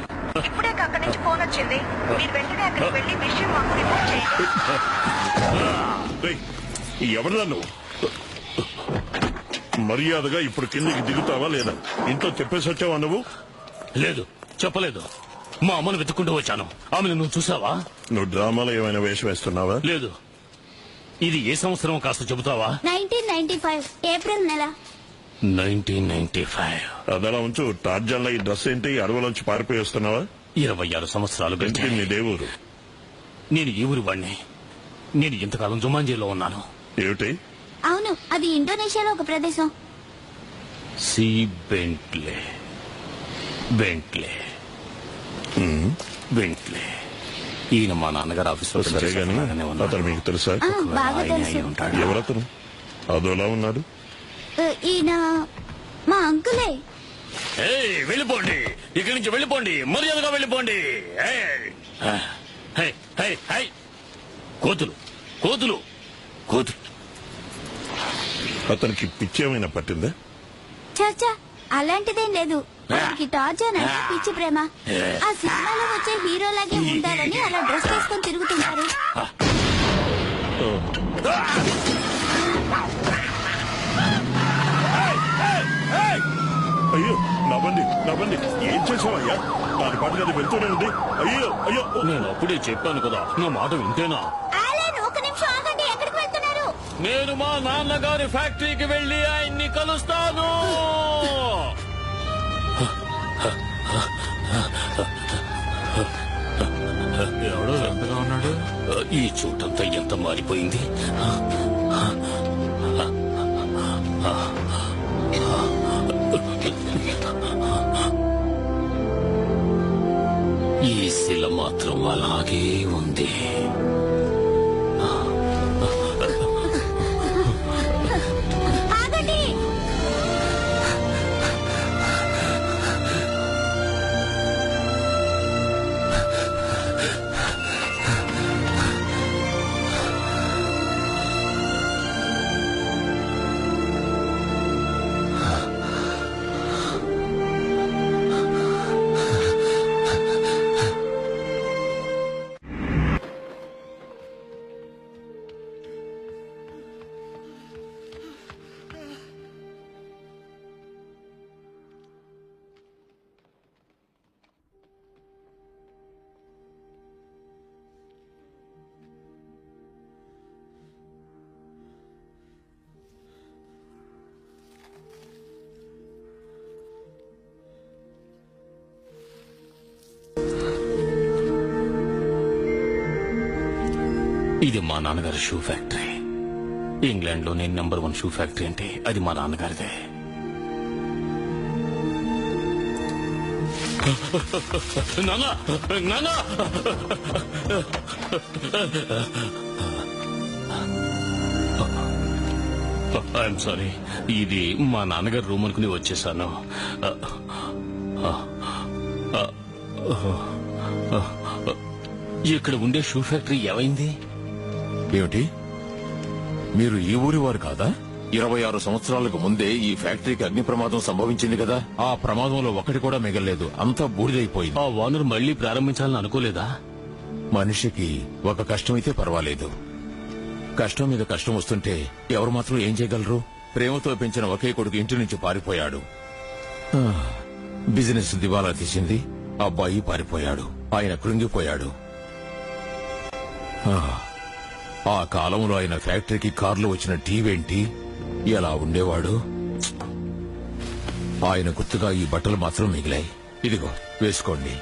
ఇప్పుడే అక్కడి నుంచి ఫోన్ వచ్చింది. మీరు వెంటనే అక్కడికి వెళ్ళి విషయం మాకు రిపోర్ట్ చేయండి. ఎవరు నన్ను? మర్యాదగా ఇప్పుడు కిందకి దిగుతావా లేదా? ఇంట్లో చెప్పేసి వచ్చావా నువ్వు? లేదు చెప్పలేదు. మా అమ్మను వెతుక్కుంటూ వచ్చాను. ఆమెను నువ్వు చూసావా? నువ్వు డ్రామాలో ఏమైనా వేషం వేస్తున్నావా? లేదు. ఇది ఏ సంవత్సరం కాస్త చెబుతావా? 1995 ఏప్రిల్ నెల. 1995. అదలా ఉంచు. టార్జాన్లో ఈ డ్రెస్ ఏంటి? అడవులోంచి పారిపోయి వస్తున్నావా? 26 సంవత్సరాలు. ఇంటికి నీ దేవురు? నేను ఈ ఊరి వాడిని. నేను ఇంతకాలం జుమాంజీలో ఉన్నాను. ఏమిటి? అవును, అది ఇండోనేషియాలో ఒక ప్రదేశం. సి బెంట్లే. Bentley Bentley. ఈయన మా నాన్నగారు ఆఫీసులో సరే గాని అతను మీకు తెలుసా? బాగా తెలుసు. ఎవరతను? అదోలా ఉన్నాడు. ఈయన మా అంకులే. వెళ్ళిపోండి, ఇక్కడి నుంచి వెళ్ళిపోండి, మర్యాదగా వెళ్ళిపోండి. కోతులు కోతులు కోతులు. అతనికి పిచ్చేమైనా పట్టిందా? చచ్చా అలాంటిదేం లేదు. వాడికి టార్జాన్ అంటే పిచ్చి ప్రేమ. ఆ సినిమాలో వచ్చే హీరోలాగే ఉండాలని అలా డ్రెస్ వేసుకొని తిరుగుతుంటారు. అయ్యో నవ్వండి నవ్వండి. ఏం చేసావయ్యా? దాని పాటు అది వెళ్తూనే ఉంది. అయ్యో అయ్యో. నేను అప్పుడే చెప్పాను కదా, నా మాట వింటేనా? ఒక నిమిషం ఆగండి. ఎక్కడికి వెళ్తున్నారు? నేను మా నాన్నగారి ఫ్యాక్టరీకి వెళ్లి ఆయన్ని కలుస్తాను. ఎవడో ఎంతగా ఉన్నాడు? ఈ చోటంతా ఎంత మారిపోయింది. ఈ శిల మాత్రం అలాగే ఉంది. ఇది మా నాన్నగారి షూ ఫ్యాక్టరీ. ఇంగ్లాండ్ లో నేను నెంబర్ 1 షూ ఫ్యాక్టరీ అంటే అది మా నాన్నగారిదే. నాన్న నాన్న ఐఎమ్ సారీ, ఇది మా నాన్నగారు రూమ్ అనుకుని వచ్చేసాను. ఇక్కడ ఉండే షూ ఫ్యాక్టరీ ఏమైంది? ఏమిటి, మీరు ఈ ఊరి వారు కాదా? 26 సంవత్సరాలకు ముందే ఈ ఫ్యాక్టరీకి అగ్ని ప్రమాదం సంభవించింది కదా. ఆ ప్రమాదంలో ఒకటి కూడా మిగలలేదు, అంతా బూడిదైపోయింది. ఆ ఓనర్ మళ్లీ ప్రారంభించాలని అనుకోలేదా? మనిషికి ఒక కష్టమైతే పర్వాలేదు, కష్టం మీద కష్టం వస్తుంటే ఎవరు మాత్రం ఏం చేయగలరు? ప్రేమతో పెంచిన ఒకే కొడుకు ఇంటి నుంచి పారిపోయాడు. బిజినెస్ దివాలా తీసింది, అబ్బాయి పారిపోయాడు, ఆయన కృంగిపోయాడు. ఆ కాలంలో ఆయన ఫ్యాక్టరీకి కార్లు వచ్చిన టీవేంటి, ఎలా ఉండేవాడు? ఆయన గుర్తుగా ఈ బట్టలు మాత్రం మిగిలాయి. ఇదిగో వేసుకోండి.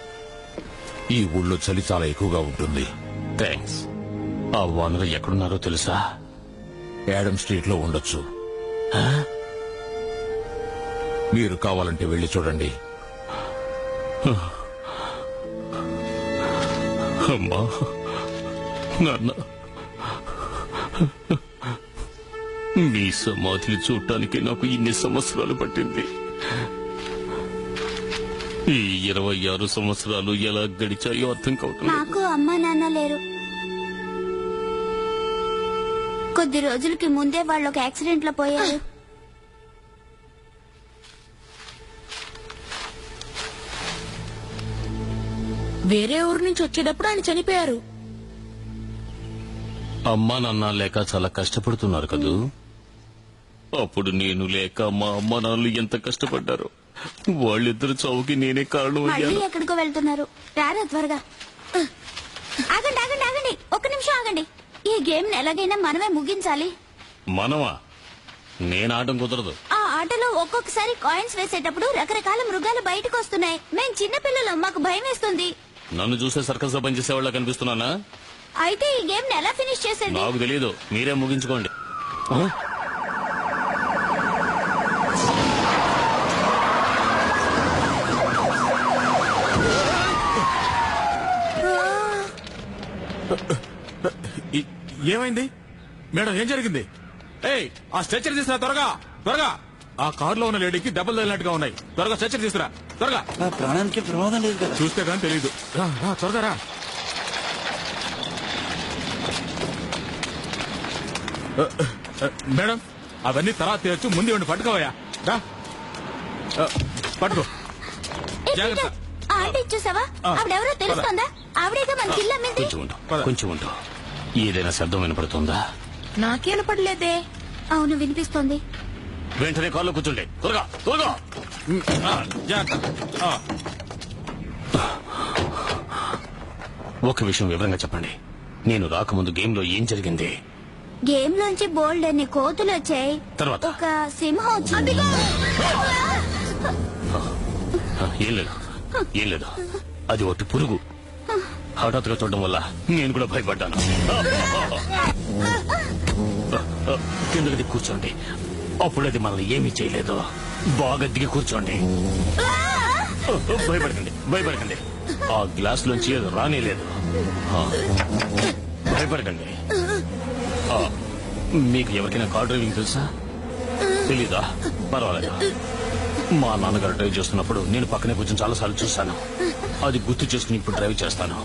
ఈ ఊళ్ళో చలి చాలా ఎక్కువగా ఉంటుంది. థ్యాంక్స్. ఆ ఓనర్ ఎక్కడున్నారో తెలుసా? యాడమ్ స్ట్రీట్ లో ఉండొచ్చు. మీరు కావాలంటే వెళ్లి చూడండి. అమ్మా, నాన్న, మీ సమాధిని చూడటానికి నాకు ఇన్ని సంవత్సరాలు పట్టింది. ఈ 26 సంవత్సరాలు ఎలా గడిచాయో అర్థం కావట్లేదు. నాకు అమ్మా నాన్న లేరు. కొద్ది రోజులకి ముందే వాళ్ళు ఒక యాక్సిడెంట్ లో పోయారు. వేరే ఊరు నుంచి వచ్చేటప్పుడు ఆయన చనిపోయారు. అమ్మా నాన్న లేక చాలా కష్టపడుతున్నారు కదూ. అప్పుడు నేను లేక మా అమ్మ నాన్నలు ఎంత కష్టపడ్డారో. వాళ్ళిద్దరు చావుకి నేనే కారణం మళ్ళీ అయ్యాను. ఎక్కడికో వెళ్తున్నారు, రారా త్వరగా. ఆగండి ఆగండి ఆగండి, ఒక్క నిమిషం ఆగండి. ఈ గేమ్ ని ఎలాగైనా మనమే ముగించాలి. మనమా? నేను ఆడడం కుదరదు. ఆ ఆటలో ఒక్కొక్కసారి కాయిన్స్ వేసేటప్పుడు రకరకాల మృగాలు బయటకు వస్తున్నాయి. మేం చిన్నపిల్లలం, మాకు భయం వేస్తుంది. నన్ను చూసే సర్కస్ లో పనిచేసేవాళ్ళ కనిపిస్తున్నానా? అయితే ఈ గేమ్ ని ఎలా ఫినిష్ చేసేది? నాకు తెలియదు, మీరే ముగించుకోండి. ఏమైంది మేడం? ఏం జరిగింది? ఏయ్, ఆ స్ట్రెచర్ తీసుకురా త్వరగా త్వరగా. ఆ కారులో ఉన్న లేడీకి దెబ్బలు తగిలినట్టుగా ఉన్నాయి. త్వరగా స్ట్రెచర్ తీసుకురా త్వరగా. ప్రాణానికి ప్రమాదం లేదు కదా? చూస్తే కానీ తెలీదు. త్వరగా రా. మేడం, అవన్నీ తర్వాత తీయచ్చు, ముందు ఇవ్వండి. పట్టుకోవయ్యా, రా. పట్టుకో, జాగ్రత్త. ఆంటీ చూసావా? ఆవిడెవరో తెలుస్తుందా? ఆవిడేగా మన కిల్ల మీద. కొంచెం ఉండు. ఏదైనా శబ్దం వినపడుతుందా? నాకే వినపడలేదే. అవును, వినిపిస్తోంది. వెంటనే కాల్లో కూర్చోండి, త్వరగా త్వరగా. జాగ్రత్త. ఒక విషయం వివరంగా చెప్పండి. నేను రాకముందు గేమ్ లో ఏం జరిగింది? గేమ్ లోంచి బోల్డ్ అన్ని కోతులు వచ్చాయి. తర్వాత ఒక సింహం వచ్చింది. ఏం లేదు, అది ఒకటి పురుగు. హఠాత్తుగా చూడడం వల్ల నేను కూడా భయపడ్డాను. కిందకి దిగి కూర్చోండి. అప్పుడు అది మనల్ని ఏమీ చేయలేదు. బాగా దిగి కూర్చోండి. భయపడకండి, భయపడకండి. ఆ గ్లాస్ లోంచి అది రానేలేదు. భయపడకండి. మీకు ఎవరికైనా కార్ డ్రైవింగ్ తెలుసా? తెలీదా? పర్వాలేదు. మా నాన్నగారు డ్రైవ్ చేస్తున్నప్పుడు నేను పక్కనే కూర్చొని చాలా సార్లు చూస్తాను. అది గుర్తు చేసుకుని ఇప్పుడు డ్రైవ్ చేస్తాను.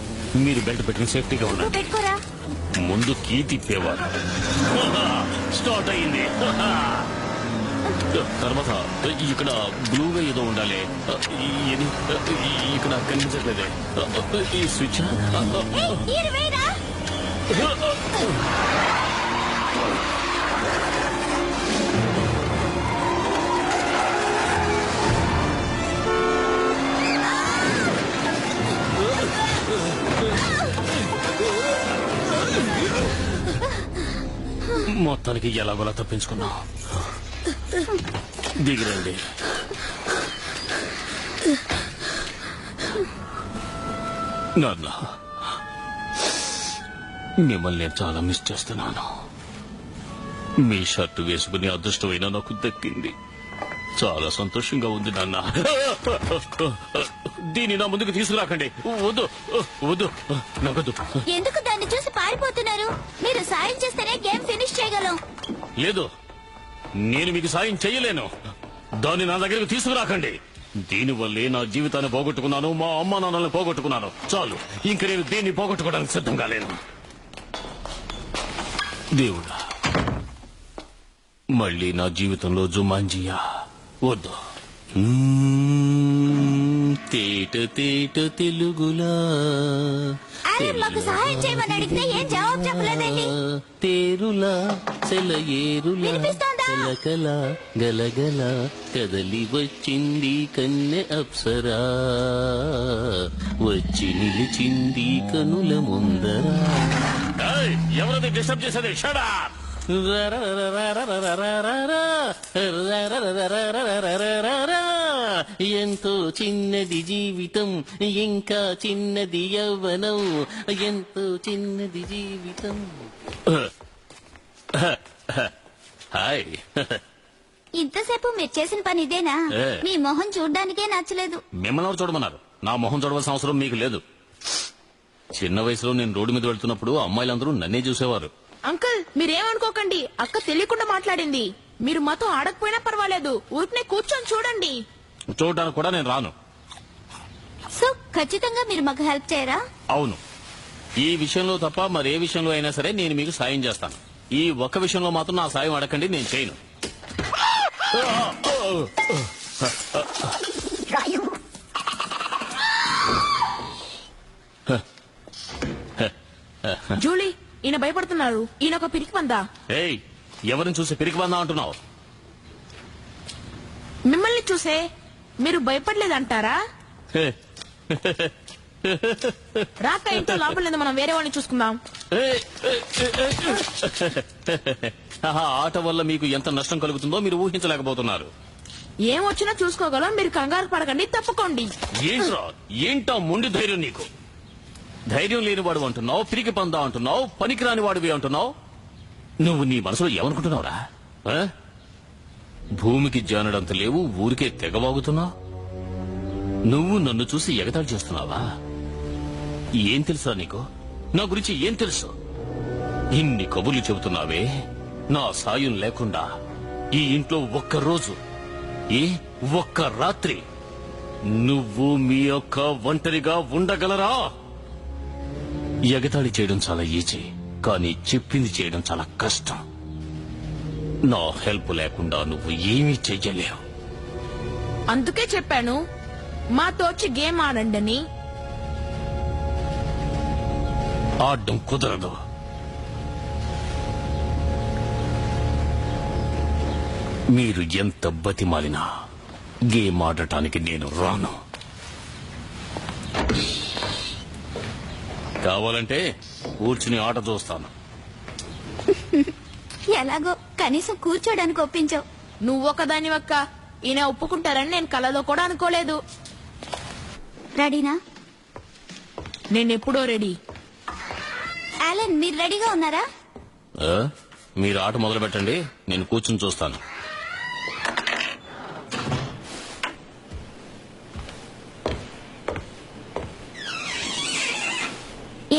మీరు బెల్ట్ పెట్టుకుని సేఫ్టీగా ఉండండి. ముందు కీ తిప్పేవారు. స్టార్ట్ అయింది. తర్వాత ఇక్కడ బ్లూగా ఏదో ఉండాలి. ఇక్కడ కనిపించట్లేదే ఈ స్విచ్. మొత్తానికి ఎలాగోలా తప్పించుకున్నాం. దిగిరండి. నాన్న, మిమ్మల్ని నేను చాలా మిస్ చేస్తున్నాను. మీ షర్టు వేసుకుని అదృష్టమైన నాకు దక్కింది. చాలా సంతోషంగా ఉంది నాన్న. దీన్ని నా ముందుకు తీసుకురాకండి. వద్దు వద్దు, నాకొద్దు. ఎందుకు దాన్ని చూసి పారిపోతున్నారు? మీరు సాయం చేస్తేనే గేమ్ ఫినిష్ చేయగలం. లేదు, నేను మీకు సాయం చెయ్యలేను. దాన్ని నా దగ్గరకు తీసుకురాకండి. దీనివల్లే నా జీవితాన్ని పోగొట్టుకున్నాను, మా అమ్మ నాన్నల్ని పోగొట్టుకున్నాను. చాలు, ఇంక నేను దీన్ని పోగొట్టుకోవడానికి సిద్ధంగా లేను. దేవుడా, మళ్ళీ నా జీవితంలో జుమాంజియా వద్దు. తేట తేట తెలుగులా మాకు సహాయం చేయమని అడిగితే ఏం జవాబు చెప్పలేదండి. తేరులా సెలయేరులా వినిపిస్తోందా? కలకల గలగల కదలి వచ్చింది కన్నె అప్సరా, వచ్చి నిలిచింది కనుల ముందరా. ఎవరైతే డిస్టర్బ్ చేసేది? Shut up. ఎంతో చిన్నది జీవితం, ఇంకా చిన్నది యవ్వనం, ఎంతో చిన్నది జీవితం. హాయ్. ఇంతసేపు మీరు చేసిన పని ఇదేనా? మీ మొహం చూడ్డానికే నచ్చలేదు. మిమ్మల్ని ఎవరు చూడమన్నారు? నా మొహం చూడవలసిన అవసరం మీకు లేదు. చిన్న వయసులో నేను రోడ్డు మీద వెళ్తున్నప్పుడు అమ్మాయిలందరూ నన్నే చూసేవారు. అంకుల్, మీరేమనుకోకండి, అక్క తెలియకుండా మాట్లాడింది. మీరు మాతో ఆడకపోయినా పర్వాలేదు, ఊరికనే కూర్చొని చూడండి. చూడటానికి కూడా నేను రాను. సో ఖచ్చితంగా మీరు మాకు హెల్ప్ చేయరా? అవును, ఈ విషయంలో తప్ప మరే విషయంలో అయినా సరే నేను మీకు సాయం చేస్తాను. ఈ ఒక్క విషయంలో మాత్రం నా సాయం అడగండి, నేను చేయను. జూలీ, ఈయన భయపడుతున్నారు. ఈయన ఒక పిరికి పందా. ఏయ్, ఎవరిని చూసి పిరికి బందా అంటున్నావు? మిమ్మల్ని చూసే మీరు భయపడలేదంటారా? రాక ఇంట్లో లాభం లేదు, మనం వేరే వాడిని చూసుకుందాం. ఆట వల్ల మీకు ఎంత నష్టం కలుగుతుందో మీరు ఊహించలేకపోతున్నారు. ఏం వచ్చినా చూసుకోగలం, మీరు కంగారు పడకండి, తప్పుకోండి. ఏంటో మొండి ధైర్యం నీకు? ధైర్యం లేనివాడు అంటున్నావు, పిరికి పందా అంటున్నావు, పనికిరాని వాడివి అంటున్నావు. నువ్వు నీ మనసులో ఏమనుకుంటున్నావురా? భూమికి జానడంత లేవు, ఊరికే తెగవాగుతున్నావు. నువ్వు నన్ను చూసి ఎగతాళి చేస్తున్నావా? ఏం తెలుసా నీకు? నా గురించి ఏం తెలుసు? ఇన్ని కబుర్లు చెబుతున్నావే, నా సాయం లేకుండా ఈ ఇంట్లో ఒక్కరోజు, ఒక్క రాత్రి నువ్వు మీ యొక్క ఒంటరిగా ఉండగలరా? ఎగతాళి చేయడం చాలా ఈజీ, కానీ చెప్పింది చేయడం చాలా కష్టం. నా హెల్ప్ లేకుండా నువ్వు ఏమీ చెయ్యలేవు. అందుకే చెప్పాను మాతో వచ్చి గేమ్ ఆడండి. ఆడడం కుదరదు. మీరు ఎంత బతిమాలినా గేమ్ ఆడటానికి నేను రాను. కావాలంటే కూర్చుని ఆట చూస్తాను. ఎలాగో కనీసం కూర్చోడానికి ఒప్పించావు. నువ్వొకదాని ఒక్క ఈయన ఒప్పుకుంటారని నేను కలలో కూడా అనుకోలేదు. రెడీనా? నేనెప్పుడో రెడీ. యాలన్, మీరు రెడీగా ఉన్నారా? మీరు ఆట మొదలు పెట్టండి, నేను కూర్చుని చూస్తాను.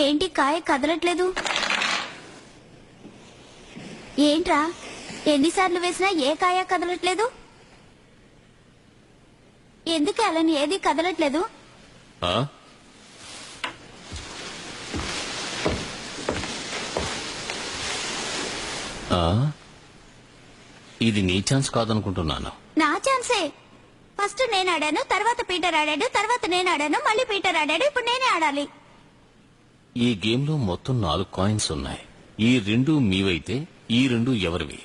ఏంటి కాయ కదలట్లేదు? ఏంట్రా, ఎన్నిసార్లు వేసినా ఏ కాయ కదలట్లేదు? ఎందుకు యాలన్ ఏది కదలట్లేదు? ఇది నీ ఛాన్స్ కాదనుకుంటున్నాను. నా ఛాన్సే. ఫస్ట్ నేను ఆడాను, తర్వాత పీటర్ ఆడాడు, తర్వాత నేను ఆడాను, మళ్ళీ పీటర్ ఆడాడు, ఇప్పుడు నేనే ఆడాలి. ఈ గేమ్ లో మొత్తం 4 కాయిన్స్ ఉన్నాయి. ఈ 2 మీవైతే ఈ 2 ఎవరివి?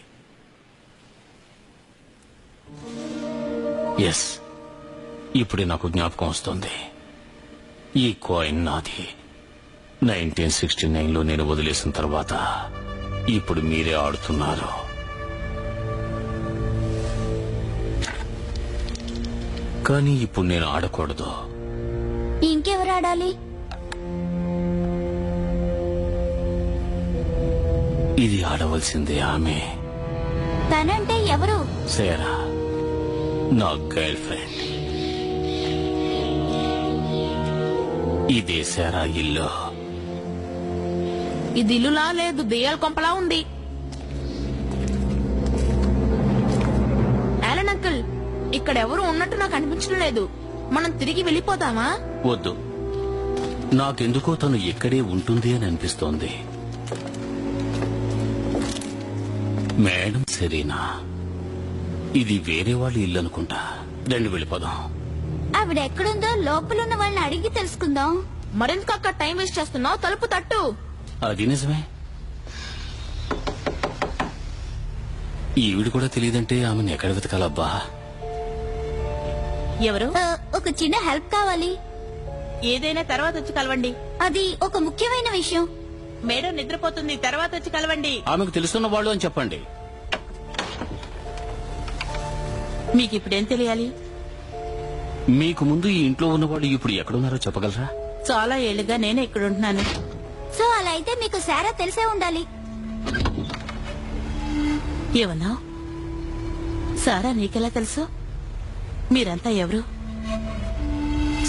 ఎస్, ఇప్పుడే నాకు జ్ఞాపకం వస్తుంది. ఈ కాయిన్ నాది. 1969లో నేను వదిలేసిన తర్వాత ఇప్పుడు మీరే ఆడుతున్నారు. కానీ ఇప్పుడు నేను ఆడకూడదు. ఇంకెవరు ఆడాలి? ఇది ఆడవలసిందే ఆమె. తనంటే ఎవరు? సేరా, నా గర్ల్ ఫ్రెండ్. ఇదే సేరా ఇల్లు. ఇది ఇల్లులా లేదు, దెయ్యాల కొంపలా ఉంది. ఇక్కడ ఎవరు ఉన్నట్టు నాకు అనిపించడం లేదు. మనం తిరిగి వెళ్ళిపోదామా? వద్దు, నాకెందుకో తను ఇక్కడే ఉంటుంది అని అనిపిస్తోంది. మేడం సరేనా, ఇది వేరే వాళ్ళ ఇల్లు అనుకుంటా. రండి వెళ్ళిపోదాం. ఆవిడ ఎక్కడుందో లోపలున్న వాళ్ళని అడిగి తెలుసుకుందాం. మరెందుకు అక్కడ టైం వేస్ట్ చేస్తున్నావు? తలుపు తట్టు. అది నిజమే. ఈవిడ కూడా తెలియదంటే ఆమెను ఎక్కడ వెతకాలబ్బా? ఎవరు? ఒక చిన్న హెల్ప్ కావాలి. ఏదైనా తర్వాత వచ్చి కలవండి. అది ఒక ముఖ్యమైన విషయం. మేడం నిద్రపోతుంది, తర్వాత వచ్చి కలవండి. ఆమెకు తెలుసున్న వాళ్ళు అని చెప్పండి. మీకు ఇప్పుడేం తెలియాలి? మీకు ముందు ఈ ఇంట్లో ఉన్నవాళ్ళు ఇప్పుడు ఎక్కడున్నారో చెప్పగలరా? చాలా ఏళ్లుగా నేనే ఇక్కడ ఉంటున్నాను. సో అలా అయితే మీకు సారా తెలిసే ఉండాలి. ఏమన్నా? సారా నీకెలా తెలుసు? మీరంతా ఎవరు?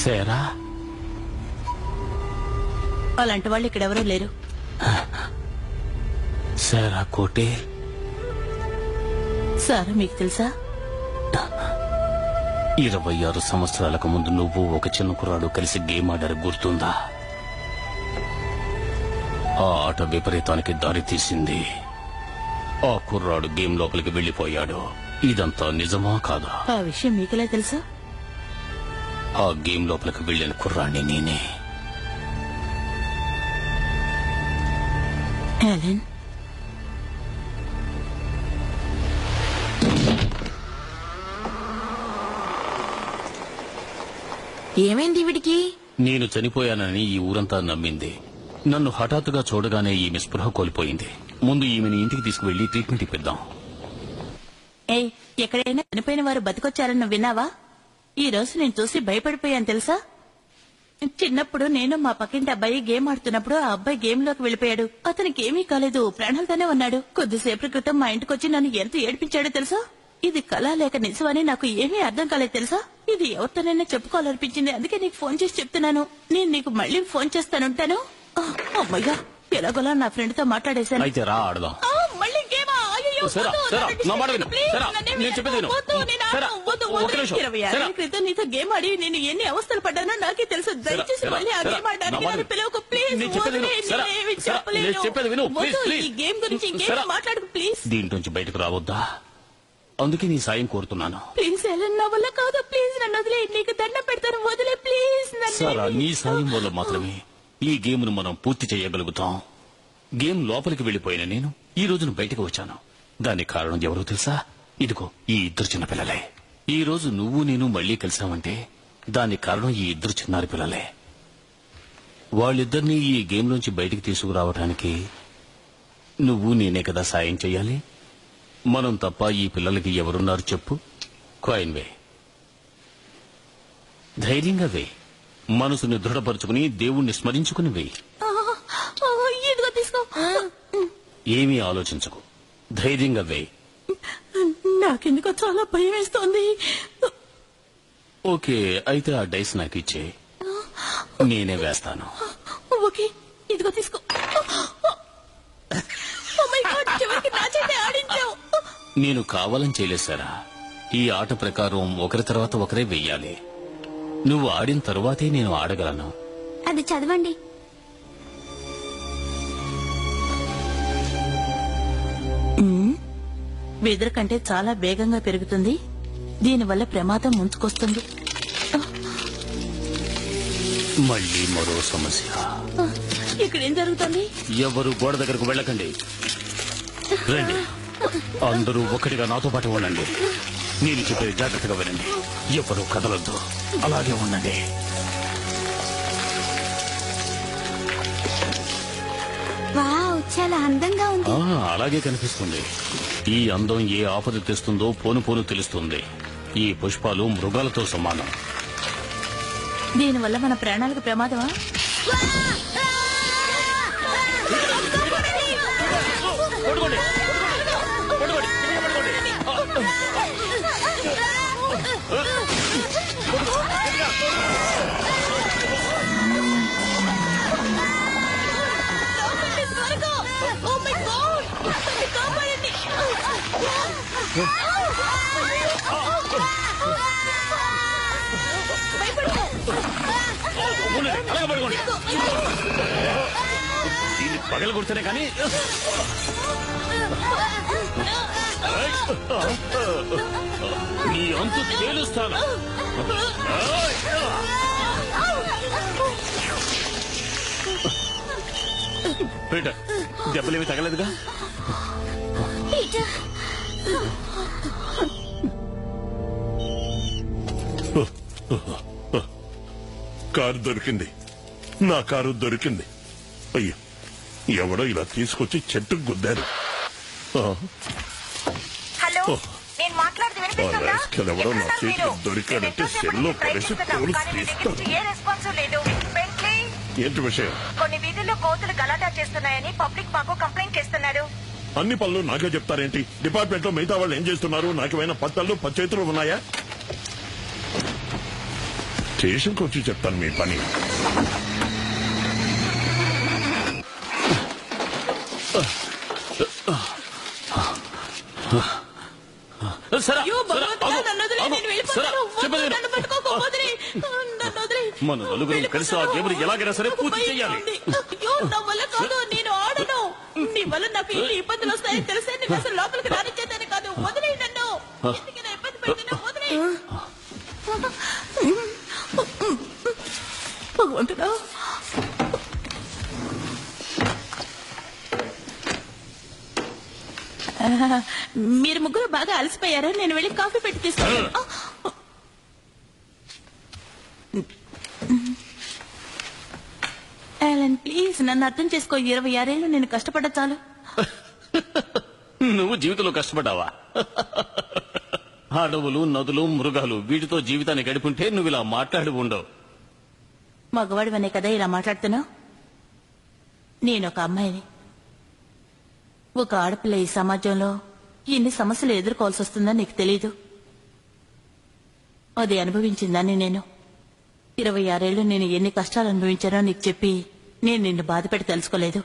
సేరా? అలాంటి వాళ్ళు ఇక్కడెవరూ లేరు. సేరా కోటే? సారా మీకు తెలుసా? 26 సంవత్సరాలకు ముందు నువ్వు ఒక చిన్న కుర్రాడు కలిసి గేమ్ ఆడారు, గుర్తుందా? ఆ ఆట విపరీతానికి దారి తీసింది. ఆ కుర్రాడు గేమ్ లోపలికి వెళ్లిపోయాడు. ఇదంతా నిజమా కాదా? ఆ విషయం మీకెలా తెలుసా? ఆ గేమ్ లోపలికి వెళ్లిన కుర్రాడిని నేనే. హెలెన్, ఏమైంది వీడికి? నేను చనిపోయానని ఈ ఊరంతా నమ్మింది. నన్ను హఠాత్తుగా చూడగానే ఈమె స్పృహ కోల్పోయింది. ముందు ఈమెని ఇంటికి తీసుకువెళ్లి ట్రీట్మెంట్ ఇప్పిద్దాం. ఎక్కడైనా చనిపోయిన వారు బతికొచ్చారని నువ్వు విన్నావా? ఈ రోజు నేను చూసి భయపడిపోయాను తెలుసా? చిన్నప్పుడు నేను మా పక్కింటి అబ్బాయి గేమ్ ఆడుతున్నప్పుడు ఆ అబ్బాయి గేమ్ లోకి వెళ్లిపోయాడు. అతనికి ఏమీ కాలేదు, ప్రాణాలతోనే ఉన్నాడు. కొద్దిసేపటి క్రితం మా ఇంటికి వచ్చి నన్ను ఎంత ఏడిపించాడో తెలుసా? ఇది కళ లేక నిజమని నాకు ఏమీ అర్థం కాలేదు తెలుసా? ఇది ఎవరితోనైనా చెప్పుకోవాలనిపించింది, అందుకే నీకు ఫోన్ చేసి చెప్తున్నాను. నేను నీకు మళ్ళీ ఫోన్ చేస్తానుంటాను. అమ్మయ్యా, ఎలాగోలా నా ఫ్రెండ్ తో మాట్లాడేశాను. అయితే రా ఆడదాం. మళ్ళీ గేమా? సరే, సరే, నా మాట విను. సరే, నేను చెప్పేది విను. సరే, ఒక నిమిషం. 20 ఏళ్ల క్రితం నీతో గేమ్ ఆడి నేను ఎన్ని అవస్థలు పడ్డానో నాకే తెలుసు. దయచేసి మళ్ళీ ఆ గేమ్ ఆడడానికి నన్ను పిలవకు ప్లీజ్. నేను చెప్పేది విను. సరే, నేనేమీ సరే, చెప్పలేను. నేను చెప్పేది విను. Please, please. ఈ గేమ్ గురించి ఇంకేమీ మాట్లాడకు ప్లీజ్. దీంట్లోంచి బయటకు రావద్దా? అందుకే నీ సాయం కోరుతున్నాను. ప్లీజ్ ఎలన్, నా వల్ల కాదు. ప్లీజ్ నన్ను వదిలే, నీకు దండం పెడతాను, వదిలే ప్లీజ్. సరే, నీ సాయం వల్ల మాత్రమే ఈ గేమ్ ను మనం పూర్తి చేయగలుగుతాం. గేమ్ లోపలికి వెళ్లిపోయిన నేను ఈ రోజును బయటకు వచ్చాను. దానికి కారణం ఎవరో తెలుసా? ఇదిగో ఈ ఇద్దరు చిన్నపిల్లలే. ఈ రోజు నువ్వు నేను మళ్లీ కలిసామంటే దానికి కారణం ఈ ఇద్దరు చిన్నారి పిల్లలే. వాళ్ళిద్దరినీ ఈ గేమ్ లోంచి బయటికి తీసుకురావడానికి నువ్వు నేనే కదా సాయం చెయ్యాలి. మనం తప్ప ఈ పిల్లలకి ఎవరున్నారు చెప్పు? కాయిన్ వే, ధైర్యంగా వే, మనసుని దృఢపరుచుకుని దేవుణ్ణి స్మరించుకుని వే. ఇదిగో తీసుకో. ఏమీ ఆలోచించకు, ధైర్యంగా వే. నాకెందుకో చాలా భయం వేస్తోంది. ఓకే, అయితే ఆ డైస్ నాకు ఇచ్చే, నేనే వేస్తాను. ఓకే, ఇదిగో తీసుకో. Oh my God, చివరికి నా చేతే ఆడించావు. నేను కావాలని చేయలేసారా? ఈ ఆట ప్రకారం ఒకరి తర్వాత ఒకరే వెయ్యాలి. నువ్వు ఆడిన తరువాతే నేను ఆడగలను. అది చదవండి. వెదురు కంటే చాలా వేగంగా పెరుగుతుంది, దీనివల్ల ప్రమాదం ముంచుకొస్తుంది. మళ్ళీ మరో సమస్య. ఇక్కడ ఏం జరుగుతుంది? ఎవరు గోడ దగ్గరకు వెళ్ళకండి. రండి, అందరూ ఒకటిగా నాతో పాటు ఉండండి. నేను చెప్పేది జాగ్రత్తగా వినండి. ఎవరు కదలొద్దు, అలాగే ఉండండి. వావ్, చాలా అందంగా ఉంది. అలాగే కనిపిస్తుంది. ఈ అందం ఏ ఆపద తెస్తుందో పోను పోను తెలుస్తుంది. ఈ పుష్పాలు మృగాలతో సమానం. దీనివల్ల మన ప్రాణాలకు ప్రమాదమా? Oh my God! కాపాడండి. అలాగే పడుకోండి. దీన్ని పగల కొడితేనే కానీ నీ అంతు తేలుస్తాను. పీటర్, దెబ్బలేమి తగలేదుగా? కారు దొరికింది. నా కారు దొరికింది. అయ్యో, ఎవడో ఇలా తీసుకొచ్చి చెట్టుకు గుద్దారు. హలో, నేను మాట్లాడుతూ వినిపిస్తుందా? ఎవడో నా చేతికి దొరికాడంటే సెల్లో పడేసి పోలీసు తీస్తారు. ఏ రెస్పాన్స్ లేదు. బెంట్లీ, ఏంటి విషయం? కొన్ని వీధుల్లో కోతులు గలాటా చేస్తున్నాయని పబ్లిక్ మాకు కంప్లైంట్ చేస్తున్నారు. అన్ని పనులు నాకే చెప్తారేంటి? డిపార్ట్మెంట్ లో మిగతా వాళ్ళు ఏం చేస్తున్నారు? నాకేమైనా పత్తళ్ళు పచ్చేతులు ఉన్నాయా? స్టేషన్కి వచ్చి చెప్తాను మీ పని. మన నలుగురు కలిసి ఆ గేమ్ ఎలాగైనా సరే పూర్తి చేయాలి. నా వల్ల కాదు, నేను ఆడను. నీ వల్ల నాకు ఎన్ని ఇబ్బందులు వస్తాయని తెలిసే నేను అసలు లోపలికి రానిచ్చేదాన్ని కాదు. వదిలే నన్ను. ఎందుకైనా ఇబ్బంది పెడుతున్నా, వదిలే. భగవంతుడా, మీరు ముగ్గురు బాగా అలసిపోయారు. నేను వెళ్ళి కాఫీ పెట్టి తీసుకుంటాను. యాలన్, ప్లీజ్ నన్ను అర్థం చేసుకో. 26 ఏళ్ళు నేను కష్టపడ్డా చాలు. నువ్వు జీవితంలో కష్టపడ్డావా? అడవులు, నదులు, మృగాలు వీటితో జీవితాన్ని గడిపుంటే నువ్వు ఇలా మాట్లాడి ఉండవు. మగవాడివనే కదా ఇలా మాట్లాడుతున్నావు? నేనొక అమ్మాయిని. ఒక ఆడపిల్ల ఈ సమాజంలో ఎన్ని సమస్యలు ఎదుర్కోవాల్సి వస్తుందో నీకు తెలీదు. అది అనుభవించిందని నేను 26 ఏళ్ళు నేను ఎన్ని కష్టాలు అనుభవించానో నీకు చెప్పి నేను నిన్ను బాధపెట్టి తెలుసుకోలేదు.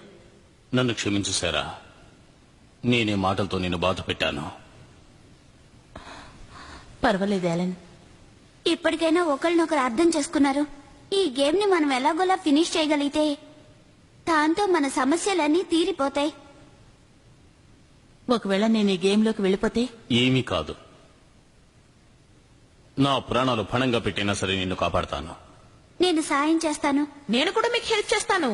నన్ను క్షమించు సారా, నేనే మాటలతో నిన్ను బాధ పెట్టాను. పర్వాలేదు యాలన్. ఇప్పటికైనా ఒకరినొకరు అర్థం చేసుకున్నారు. ఈ గేమ్ ని మనం ఎలాగోలా ఫినిష్ చేయగలిగితే దాంతో మన సమస్యలన్నీ తీరిపోతాయి. ఒకవేళ నేను ఈ గేమ్ లోకి వెళ్ళిపోతే? ఏమీ కాదు, నా ప్రాణాలు పణంగా పెట్టినా సరే నిన్ను కాపాడతాను. నేను సాయం చేస్తాను. నేను కూడా మీకు హెల్ప్ చేస్తాను.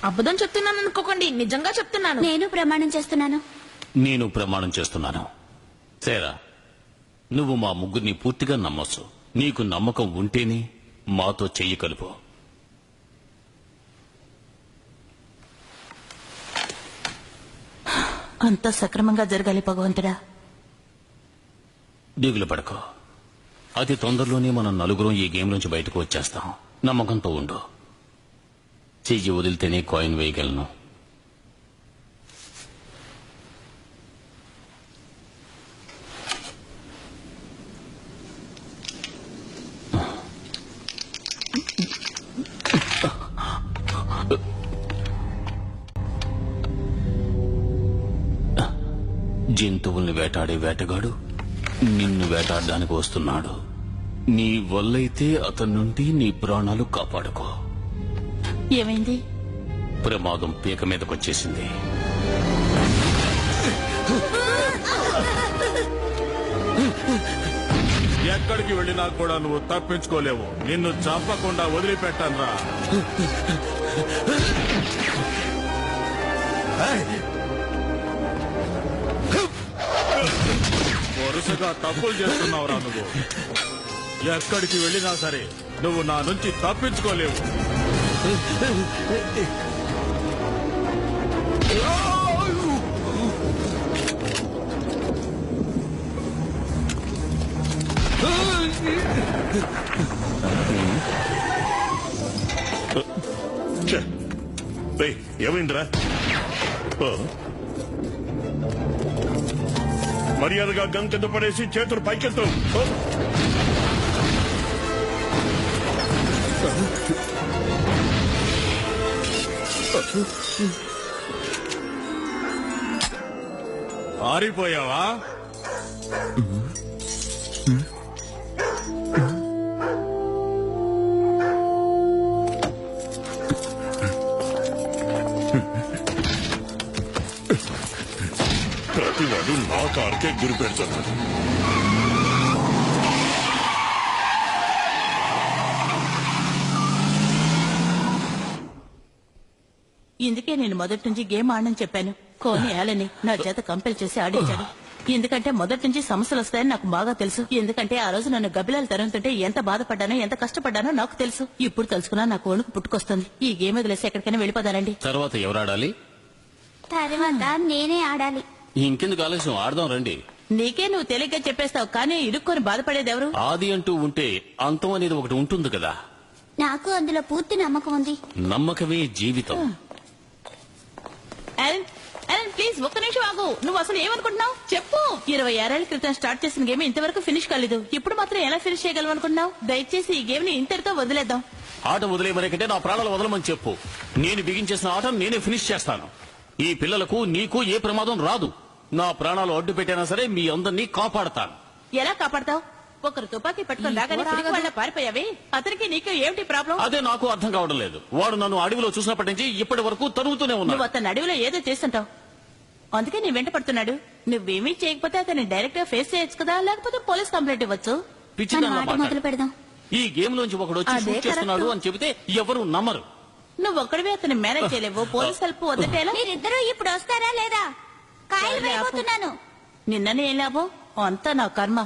అబద్ధం చెప్తున్నాను అనుకోకండి, నిజంగా చెప్తున్నాను. నేను ప్రమాణం చేస్తున్నాను. నేను ప్రమాణం చేస్తున్నాను. సేరా, నువ్వు మా ముగ్గురిని పూర్తిగా నమ్మొచ్చు. నీకు నమ్మకం ఉంటేనే మాతో చెయ్యి కలుపు. అంతా సక్రమంగా జరగాలి భగవంతుడా. దిగులు పడకో, అతి తొందరలోనే మనం నలుగురం ఈ గేమ్ నుంచి బయటకు వచ్చేస్తాం. నమ్మకంతో ఉండు. చెయ్యి వదిలితేనే కాయిన్ వేయగలను. జంతువుల్ని వేటాడే వేటగాడు నిన్ను వేటాడడానికి వస్తున్నాడు. నీ వల్లైతే అతని నుండి నీ ప్రాణాలు కాపాడుకో. ఏమైంది? ప్రమాదం పీక మీదకొచ్చేసింది. ఎక్కడికి వెళ్ళినా కూడా నువ్వు తప్పించుకోలేవు. నిన్ను చంపకుండా వదిలిపెట్టానురా. వరుసగా తప్పులు చేస్తున్నావురా నువ్వు. ఎక్కడికి వెళ్ళినా సరే నువ్వు నా నుంచి తప్పించుకోలేవు. ఏమైందిరా? మర్యాదగా గన్ కింద పడేసి చేతులు పైకెత్తు. పారిపోయావా? ప్రతివాడు నా కారుకే గురి పెడుతున్నాడు. ఇందుకే నేను మొదటి నుంచి గేమ్ ఆడనని చెప్పాను. కోని యాలని నా చేత కంపెల్ చేసి ఆడించాడు. ఎందుకంటే మొదటి నుంచి సమస్యలు వస్తాయని నాకు బాగా తెలుసు. ఎందుకంటే ఆ రోజు నన్ను గబ్బిలాలు తరుగుతుంటే ఎంత బాధపడ్డానో ఎంత కష్టపడ్డానో నాకు తెలుసు. ఇప్పుడు తెలుసుకున్నా నాకు వణుకు పుట్టుకొస్తుంది. ఈ గేమ్ వదిలేసి ఎక్కడికైనా వెళ్ళిపోదానండి. తర్వాత ఎవరాడాలి? తర్వాత నేనే ఆడాలి. ఇంకెందుకు ఆలస్యం, ఆడదాం రండి. నీకే నువ్వు తేలిగ్గా చెప్పేస్తావు, కానీ ఇరుక్కొని బాధపడేది ఎవరు? ఆది అంటూ ఉంటే అంతం అనేది ఒకటి ఉంటుంది కదా. నాకు అందులో పూర్తి నమ్మకం ఉంది. నమ్మకమే జీవితం. ప్లీజ్ ఒక్క నిమిషం ఆగు. నువ్వు అసలు ఏమనుకుంటున్నావు చెప్పు. 20 ఏళ్ల క్రితం స్టార్ట్ చేసిన గేమ్ ఇంతవరకు ఫినిష్ కాలేదు. ఇప్పుడు మాత్రం ఎలా ఫినిష్ చేయగలం అనుకుంటున్నావు? దయచేసి ఈ గేమ్ ని ఇంతటితో వదిలేద్దాం. ఆట వదిలేమనే కంటే నా ప్రాణాలు వదలమని చెప్పు. నేను బిగించేసిన ఆట నేనే ఫినిష్ చేస్తాను. ఈ పిల్లలకు నీకు ఏ ప్రమాదం రాదు. నా ప్రాణాలు అడ్డు పెట్టైనా సరే మీ అందరినీ కాపాడతాను. ఎలా కాపాడతావు? ఒకరు తుపాకీ పట్టుకుని రాగానే పిరికి వాళ్ళ పారిపోయావి. అతనికి నీకు ఏమిటి ప్రాబ్లం? అదే నాకు అర్థం కావడం లేదు. వాడు నన్ను అడవిలో చూసినప్పటి నుంచి ఇప్పటి వరకు తరుగుతూనే ఉన్నాడు. నువ్వు అతను అడవిలో ఏదో చేస్తుంటావు, అందుకే నీ వెంట పడుతున్నాడు. నువ్వేమీ చేయకపోతే అతన్ని డైరెక్ట్ గా ఫేస్ చేయొచ్చు కదా, లేకపోతే పోలీస్ కంప్లైంట్ ఇవ్వచ్చు. మొదలు పెడదాం. ఈ గేమ్ లోంచి ఒకడు వచ్చి అదే షూట్ చేస్తున్నాడు అని చెబితే ఎవరు నమ్మరు. నువ్వు ఒక్కడివే అతన్ని మేనేజ్ చేయలేవు. పోలీస్ హెల్ప్ వద్దటేలా? మీరిద్దరూ ఇప్పుడు వస్తారా లేదా? కాయలు వేయబోతున్నాను. నిన్ననే ఏం లాభం? అంతా నా కర్మ.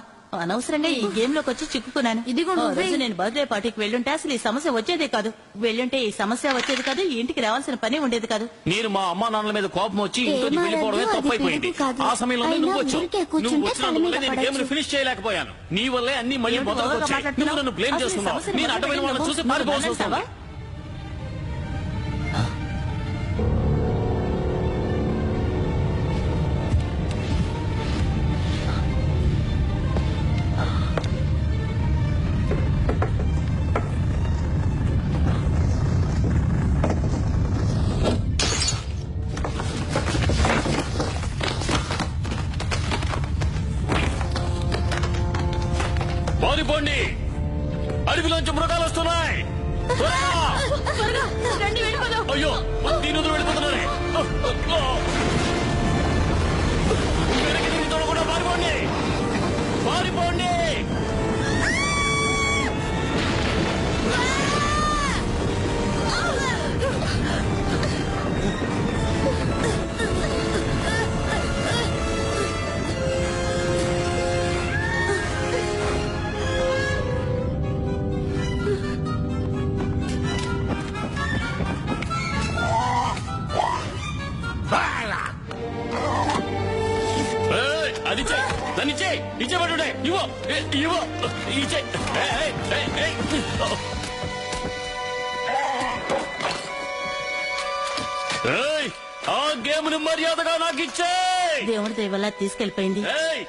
అనవసరంగా ఈ గేమ్ లోకి వచ్చి చిక్కుకున్నాను. ఇదిగో ఓ నువ్వే. రోజు నేను బర్త్డే పార్టీకి వెళ్ళుంటే అసలు ఈ సమస్య వచ్చేదే కాదు. వెళ్ళుంటే ఈ సమస్య వచ్చేది కాదు, ఈ ఇంటికి రావాల్సిన పని ఉండేది కాదు. నేను మా అమ్మా నాన్నల మీద కోపం వచ్చి ఇంటికి వెళ్ళిపోవడమే తప్పైపోయింది. ఆ సమయంలోనే నువ్వు వచ్చావు. నువ్వు వచ్చినందువల్ల నేను గేమ్ ని ఫినిష్ చేయలేకపోయాను. నీ వల్లే అన్ని మళ్ళీ మొదలుకు వచ్చాయి. నువ్వు నన్ను బ్లేమ్ చేస్తున్నావు. నేను అడ్డమైన వాళ్ళని చూసి పారిపోవాల్సి వస్తుంది. పారిపోండి, అడవిలోంచి మృగాలు వస్తున్నాయి. అయ్యో దీని వెళ్ళిపోతున్నాయి. వెనక్కి తిరిగి చూడకుండా పారిపోండి, పారిపోండి. అది దాన్ని ఇచ్చేపడే ఇవో ఇవో ఇచ్చే. ఆ గేమ్ ని మర్యాదగా నాకు ఇచ్చే. దేవుడి దయ వల్ల తీసుకెళ్లిపోయింది.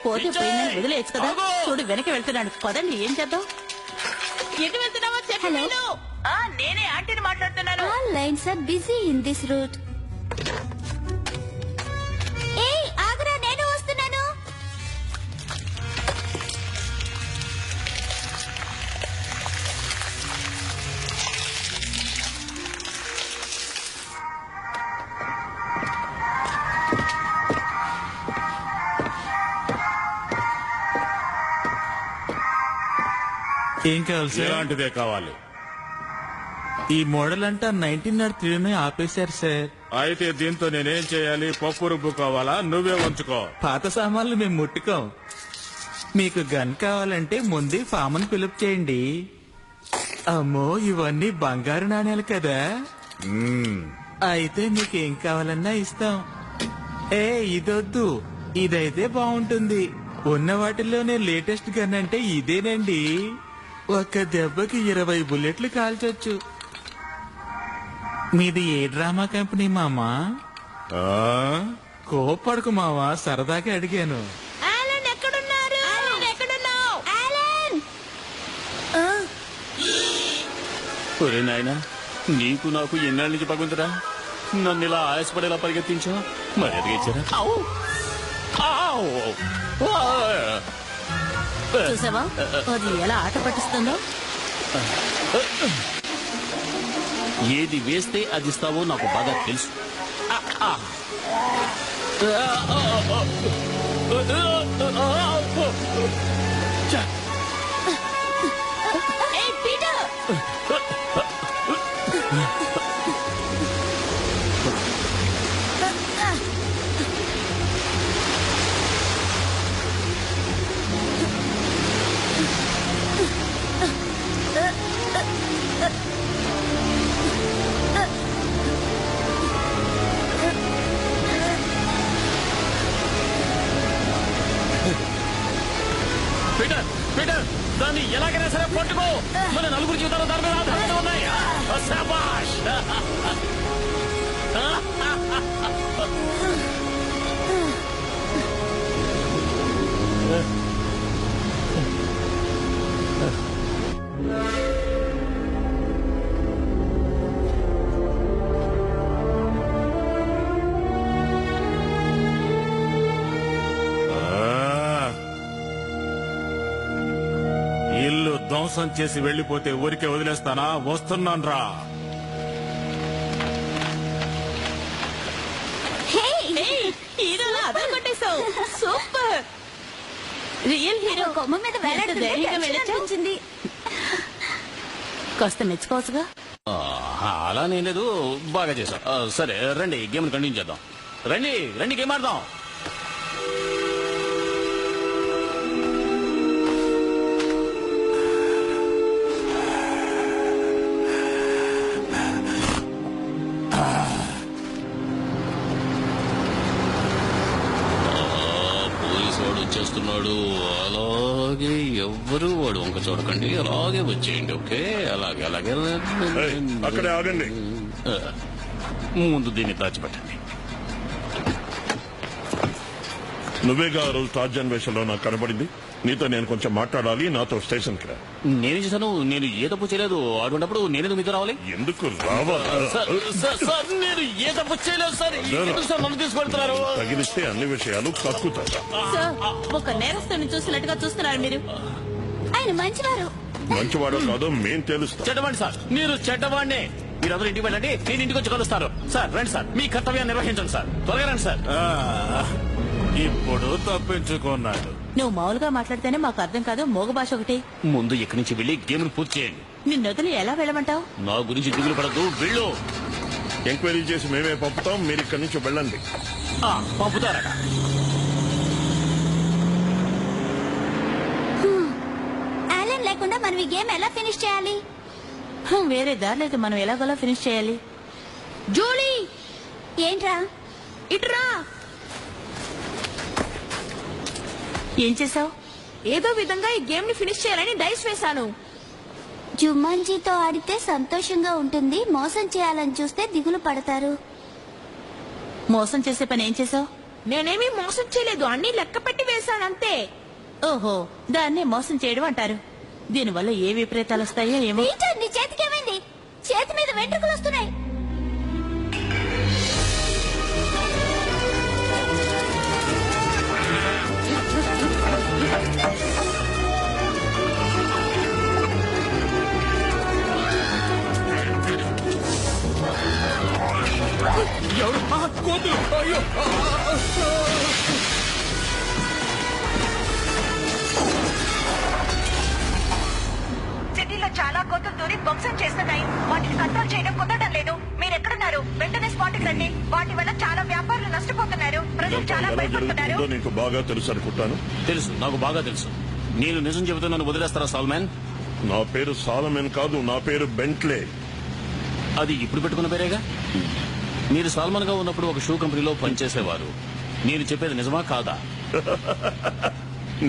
పోతే పోయిందని వదిలేయచ్చు కదా. చూడు వెనక్కి వెళ్తున్నాడు. పదండి, ఏం చేద్దాం? ఎటు వెళ్తున్నావో చెప్పు. నేనే ఆంటీని మాట్లాడుతున్నాను. All lines are busy in this route. ఏయ్ ఆగురా, నేను వస్తున్నాను. ఏం కావాలి సార్? ఎలాంటిదే కావాలి? ఈ మోడల్ అంతా 1903 ఆపేశారు సార్. అయితే దీంతో నేనేం చేయాలి? పప్పు రుబ్బు కావాలా? నువ్వే ఉంచుకో. పాత సామాన్లు మేము ముట్టుకోం. మీకు గన్ కావాలంటే ముందే ఫామన్ పిలుపు చేయండి. అమ్మో ఇవన్నీ బంగారు నాణ్యాలు కదా. అయితే మీకేం కావాలన్నా ఇస్తాం. ఇదొద్దు, ఇదైతే బాగుంటుంది. ఉన్న వాటిల్లోనే లేటెస్ట్ గన్ అంటే ఇదేనండి. ఒక్క దెబ్బకి 20 బుల్లెట్లు కాల్చొచ్చు. మీది ఏ డ్రామా కంపెనీ మామా? కోపడుకు మావా, సరదాగా అడిగాను. ఒరే నాయనా, నీకు నాకు ఎన్నాళ్ళ నుంచి పగుందిరా? నన్ను ఇలా ఆయాసపడేలా పరిగెత్తించావు. మర్యాదగా ఇచ్చారా? చూసావా అది ఎలా ఆట పట్టిస్తుందో? ఏది వేస్తే అది ఇస్తావో నాకు బాగా తెలుసు. ఏయ్, పీటర్! పీటర్ పీటర్ దాన్ని ఎలాగైనా సరే పట్టుకో. మన నలుగురు జీవితాలు దాని మీద ఆధారపడి ఉన్నాయి. శాబాష్. ఇల్లు ధ్వంసం చేసి వెళ్లిపోతే ఊరికే వదిలేస్తానా? వస్తున్నాను రా. ఏయ్, హీరోలా అదర కొట్టేశావు. సూపర్. రియల్ హీరో కొమ్మ మీద వేలాడుతుంటే ధైర్యంగా టెన్షన్ వెళ్ళొచ్చు. అనిపించింది. కాస్త మెచ్చుకోవచ్చుగా. అలానే లేదు, బాగా చేశాం. సరే రండి గేమ్ కంటిన్యూ చేద్దాం. రండి రండి గేమ్ ఆడదాం. పోలీసు వాడు వచ్చేస్తున్నాడు. అలాగే ఎవ్వరు వాడు వంక చూడకండి, అలాగే వచ్చేయండి. ఓకే, అలాగే అలాగే. అక్కడే ఆగండి. ముందు దీన్ని దాచిపెట్టండి. నువ్వేగా ఆ రోజు టార్జన్ వేషంలో నాకు కనబడింది. నీతో నేను కొంచెం మాట్లాడాలి. నాతో స్టేషన్ కి రా. నేనేం చేశాను? నేను ఏ తప్పు చేయలేదు. అటువంటిప్పుడు నేనేందుకు మీతో రావాలి? ఎందుకు రావాలి? సార్ నేను ఏ తప్పు చేయలేదు సార్. ఎందుకు సార్ నన్ను తీసుకెళ్తున్నారు? తగిలిస్తే అన్ని విషయాలు కక్కుతాయి. సార్, ఒక నేరస్తుని చూసినట్టుగా చూస్తున్నారు మీరు. ఆయన మంచివారు. మంచివాడో కాదో మేం తెలుస్తాం. చెడ్డవాడిని సార్, మీరు చెడ్డవాడిని. మీరందరూ ఇంటికి వెళ్ళండి, నేను ఇంటికి వచ్చి కలుస్తారు. సార్ రండి సార్, మీ కర్తవ్యాన్ని నిర్వహించండి సార్. త్వరగా రండి సార్. ఇప్పుడు తప్పించుకున్నాడు. నువ్వు మామూలుగా మాట్లాడితేనే మాకు అర్థం కాదు. మోగ భాష ఒకటి. ముందు ఇక్కడి నుంచి వెళ్ళి గేమ్ పూర్తి చేయండి. నిన్ను వదిలి ఎలా వెళ్ళమంటావు? నా గురించి దిగులు పడద్దు, వెళ్ళు. ఎంక్వైరీ చేసి మేమే పంపుతాం. మీరు ఇక్కడి నుంచి వెళ్ళండి. పంపుతారట. యాలెన్ లేకుండా మనం ఈ గేమ్ ఎలా ఫినిష్ చేయాలి? వేరే దారి లేదు. మనం ఎలాగోలా ఫినిష్ చేయాలి. జూలీ, ఏంట్రా? ఇటురా. ఏం చేసావు? ఏదో విధంగా ఈ గేమ్ ని ఫినిష్ చేయాలని డైస్ వేశాను. జుమ్మాంజీతో ఆడితే సంతోషంగా ఉంటుంది, మోసం చేయాలని చూస్తే దిగులు పడతారు. మోసం చేసే పని ఏం చేసావు? నేనేమీ మోసం చేయలేదు, అన్ని లెక్క పెట్టి వేశానంతే. ఓహో, దాన్నే మోసం చేయడం అంటారు. దీనివల్ల ఏ విపరీతాలు వస్తాయో ఏమో. పీటర్, నీ చేతికేమైంది? చేతి మీద వెంట్రుకలు వస్తున్నాయి. కోతులు! అయ్యో! సిటీలో చాలా కోతులు దూరి ధ్వంసం చేస్తున్నాయి. వాటిని కంట్రోల్ చేయడం కుదరడం లేదు. మీరెక్కడున్నారు? వెంటనే స్పాట్ కి రండి. వాటి వల్ల చాలా వ్యాపారులు నష్టపోతున్నారు. ప్రజలు చాలా ఎలా భయపడుతున్నారు. జరుగుతుందో నీకు బాగా తెలుసు అనుకుంటాను. తెలుసు, నాకు బాగా తెలుసు. నేను నిజం చెబుతూ నన్ను వదిలేస్తారా సాల్మాన్? నా పేరు సాలమెన్ కాదు, నా పేరు బెంట్లే. అది ఇప్పుడు పెట్టుకున్న పేరేగా. మీరు సాల్మన్ గా ఉన్నప్పుడు ఒక షూ కంపెనీలో పనిచేసేవారు. నేను చెప్పేది నిజమా కాదా?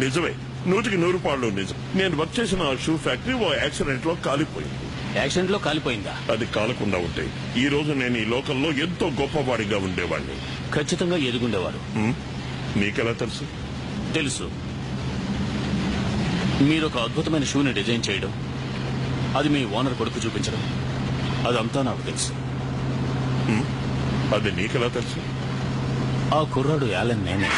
నిజమే, 100% నిజం. నేను వర్క్ చేసిన ఆ షూ ఫ్యాక్టరీ ఓ యాక్సిడెంట్ లో కాలిపోయింది. యాక్సిడెంట్ లో కాలిపోయిందా? అది కాలకుండా ఉంటే ఈ రోజు నేను ఈ లోకంలో ఎంతో గొప్పవాడిగా ఉండేవాడిని. ఖచ్చితంగా ఎదుగుండేవారు. నీకెలా తెలుసు? తెలుసు. మీరు ఒక అద్భుతమైన షూని డిజైన్ చేయడం, అది మీ ఓనర్ కొడుకు చూపించడం, అదంతా నాకు తెలుసు. అది నీకెలా తెలుసు? ఆ కుర్రాడు యాలెన్ నేనే.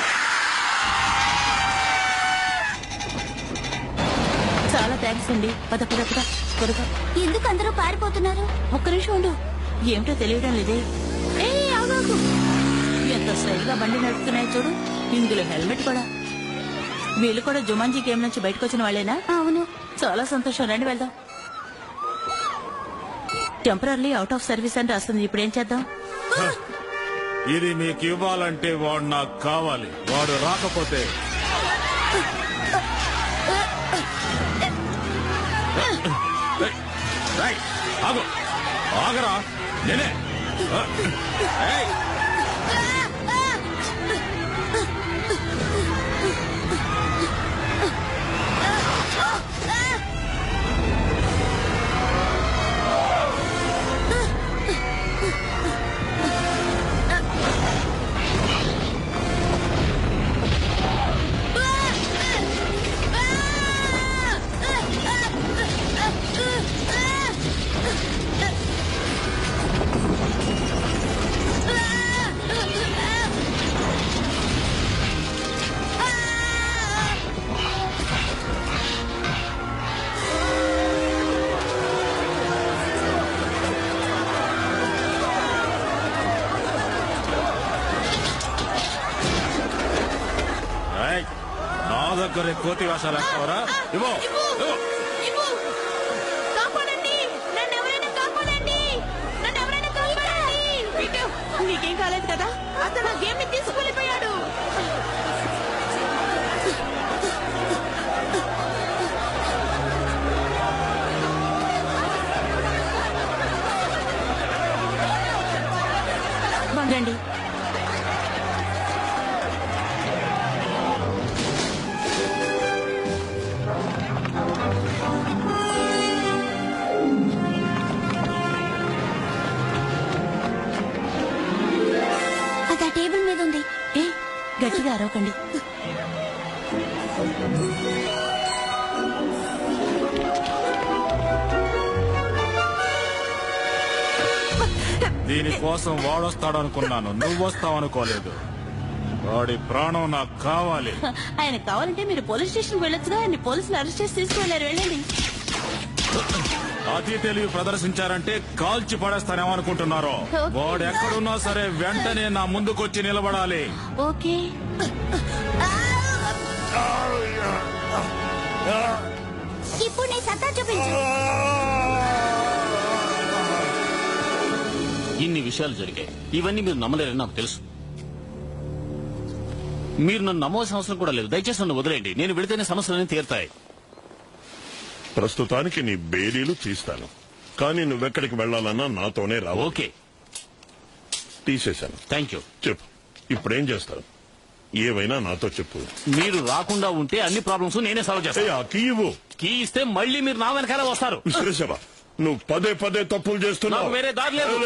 చాలా థ్యాంక్స్ అండి. పద పద పద త్వరగా. ఎందుకు అందరూ పారిపోతున్నారు? ఒక్క నిమిషం ఉండు. ఏమిటో తెలియడం లేదే. ఏ ఆగాకు. ఎంత స్టైల్ గా బండి నడుపుతున్నాయి చూడు. ఇందులో హెల్మెట్ కూడా. వీళ్ళు కూడా జుమాన్జీ గేమ్ నుంచి బయటకు వచ్చిన వాళ్ళేనా? అవును. చాలా సంతోషం, రండి వెళ్దాం. టెంపరీ అవుట్ ఆఫ్ సర్వీస్ అని రాస్తుంది. ఇప్పుడు ఏం చేద్దాం? ఇది మీకు ఇవ్వాలంటే వాడు నాకు కావాలి. వాడు రాకపోతే ఆగు, ఆగరా నేనే. నా దగ్గర కోతి వేషాలు వేస్తావరా? ఇవ్వు. నీకేం కాలేదు కదా? అతను ఆ గేమ్ ని తీసుకెళ్ళిపోయాడు. రండి. అది ఆ టేబుల్ మీద ఉంది. ఏ గట్టిగా అరవకండి. దీనికోసం వాడొస్తాడనుకున్నాను, నువ్వు వస్తావనుకోలేదు. వాడి ప్రాణం నాకు కావాలి. ఆయన కావాలంటే మీరు పోలీస్ స్టేషన్ వెళ్ళొచ్చుగా. ఆయన పోలీసులు అరెస్ట్ చేసి తీసుకువెళ్ళారు. వెళ్ళండి. అతి తెలివి ప్రదర్శించారంటే కాల్చి పడేస్తానేమనుకుంటున్నారో. వాడు ఎక్కడున్నా సరే వెంటనే నా ముందుకొచ్చి నిలబడాలి. ఓకే. ఇప్పుడు నీ సత్తా చూపించు. ఇన్ని విషయాలు జరిగాయి. ఇవన్నీ మీరు నమ్మలేరని నాకు తెలుసు. మీరు నన్ను నమ్మవలసిన అవసరం కూడా లేదు. దయచేసి నన్ను వదిలేయండి. నేను వెళితేనే సమస్యలన్నీ తీరుతాయి. ప్రస్తుతానికి నీ బేరీలు తీస్తాను, కానీ నువ్వెక్కడికి వెళ్లాలన్నా నాతోనే రావు. ఓకే, తీసేశాను. Thank you. చెప్పు, ఇప్పుడేం చేస్తావు? ఏవైనా నాతో చెప్పు. మీరు రాకుండా ఉంటే అన్ని ప్రాబ్లమ్స్ నేనే సాల్వ్ చేస్తాను. కీ ఇవ్వు. కీ ఇస్తే మళ్ళీ మీరు నా వెనకాల వస్తారు. శివ, నువ్వు పదే పదే తప్పులు చేస్తున్నావు. నాకు వేరే దారి లేదు.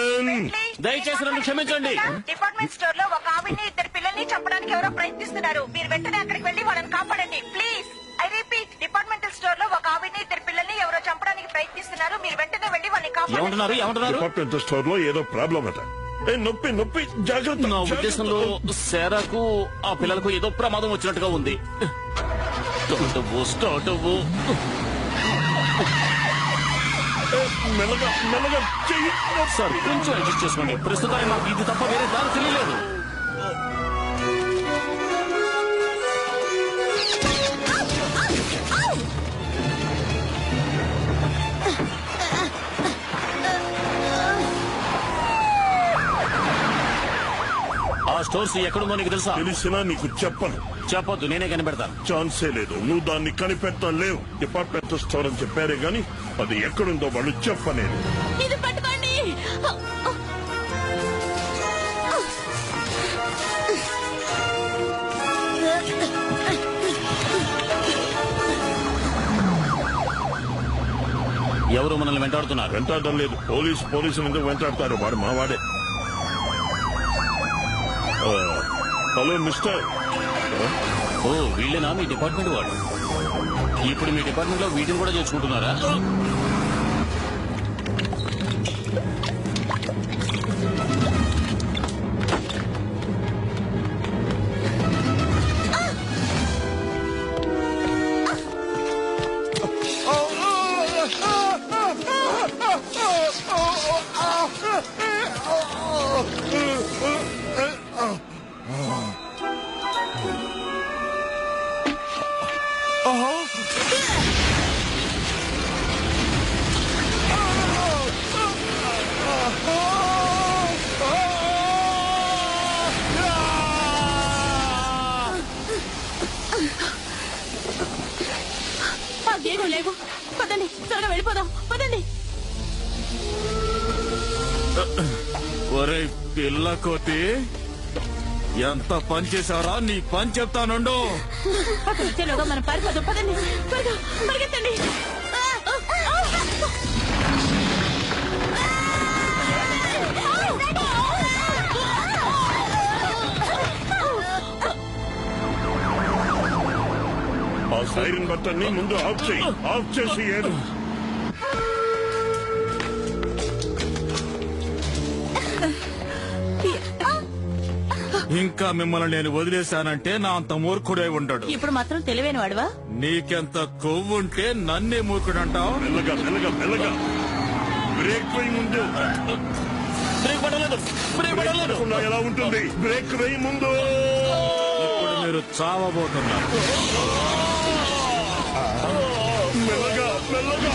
దయచేసి నన్ను క్షమించండి. డిపార్ట్మెంట్ స్టోర్ లో ఒక ఆవిడ్ని, ఇద్దరు పిల్లల్ని చంపడానికి ఎవరో ప్రయత్నిస్తున్నారు. మీరు వెంటనే అక్కడికి వెళ్లి వాళ్ళని కాపాడండి please. I repeat, departmental store లో ఒక ఆవిడ్ని, ఇద్దరు పిల్లల్ని ఎవరో చంపడానికి ప్రయత్నిస్తున్నారు. మీరు వెంటనే వెళ్లి వాళ్ళని కాపాడండి. ఏమంటున్నారు? డిపార్ట్మెంట్ స్టోర్ లో ఏదో ప్రాబ్లం అట. నొప్పి నొప్పి, జాగ్రత్త. నా ఉద్దేశంలో శారాకు ఆ పిల్లలకు ఏదో ప్రమాదం వచ్చినట్టుగా ఉంది. స్టార్ట్ అవ్వు. మెల్లగా మెల్లగా చెయ్యి. సార్, కొంచెం అడ్జస్ట్ చేసుకోండి. ప్రస్తుతానికి నాకు ఇది తప్ప వేరే దారి తెలియలేదు. ఆ స్టోర్స్ ఎక్కడుందో నీకు తెలుసా? తెలిసినా నీకు చెప్పను. చెప్పొద్దు, నేనే కనిపెడతాను. ఛాన్సే లేదు. నువ్వు దాన్ని కనిపెట్టలేవు. డిపార్ట్మెంట్ స్టోర్ అని చెప్పారే గాని అది ఎక్కడుందో వాళ్ళు చెప్పలేదు. ఇది పట్టుకోండి. ఎవరు మనల్ని వెంటాడుతున్నారు? వెంటాడడం లేదు. పోలీసులు ఎందుకు వెంటాడతారు? వాడు మావాడే. Hello mister. ఓ, వీళ్ళేనా మీ డిపార్ట్మెంట్ వాడు? ఇప్పుడు మీ డిపార్ట్మెంట్ లో వీటిని కూడా చేసుకుంటున్నారా? గేగు లేవు. పదండి, త్వరగా వెళ్ళిపోదాం. పదండి. ఒరే పిల్ల కోతి, ఎంత పని చేశారా? నీ పని చెప్తానుండు. అతను వచ్చేలోగా మనం పారిపోదాం. పదండి, త్వరగా పరిగెత్తండి. ఆ సైరన్ బట్టన్ని ముందు ఆఫ్ చేయి. ఆఫ్ చేసి ఏడు. ఇంకా మిమ్మల్ని నేను వదిలేశానంటే నా అంత మూర్ఖుడే ఉండడు. ఇప్పుడు మాత్రం తెలివైన వాడువా? నీకెంత కొవ్వుంటే నన్నే మూర్ఖుడంటావు? మెల్లగా మెల్లగా మెల్లగా బ్రేక్ వేయి ముందు. బ్రేక్ పడలేదు. బ్రేక్ పడలేదు. ఎలా ఉంటుంది? బ్రేక్ వేయి ముందు. ఇప్పుడు మీరు చావబోతున్నారు. మెల్లగా మెల్లగా.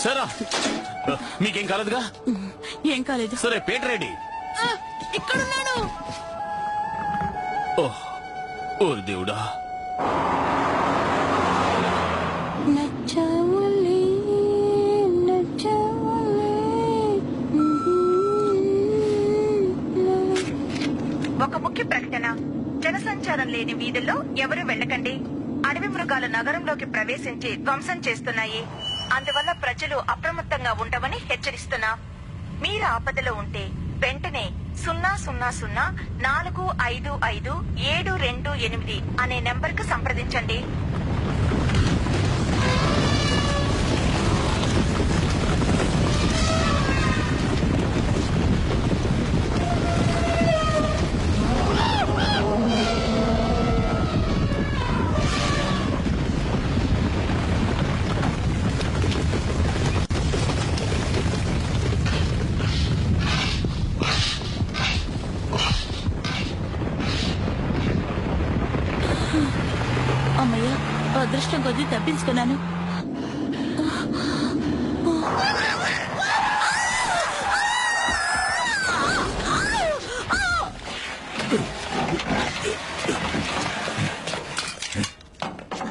సరా, మీకేం కాలేదుగా? ఏం కాలేదు. సరే, పీటర్ రెడ్డి ఇక్కడున్నాడు. ఓ దేవుడా. ఒక ముఖ్య ప్రకటన. జనసంచారం లేని వీధుల్లో ఎవరూ వెళ్ళకండి. అడవి మృగాలు నగరంలోకి ప్రవేశించి ధ్వంసం చేస్తున్నాయి. అందువల్ల ప్రజలు అప్రమత్తంగా ఉండమని హెచ్చరిస్తున్నా. మీరు ఆపదలో ఉంటే వెంటనే 000-455-728 అనే నెంబర్ కు సంప్రదించండి. అమ్మయ్య, అదృష్టం కొద్దీ తప్పించుకున్నాను.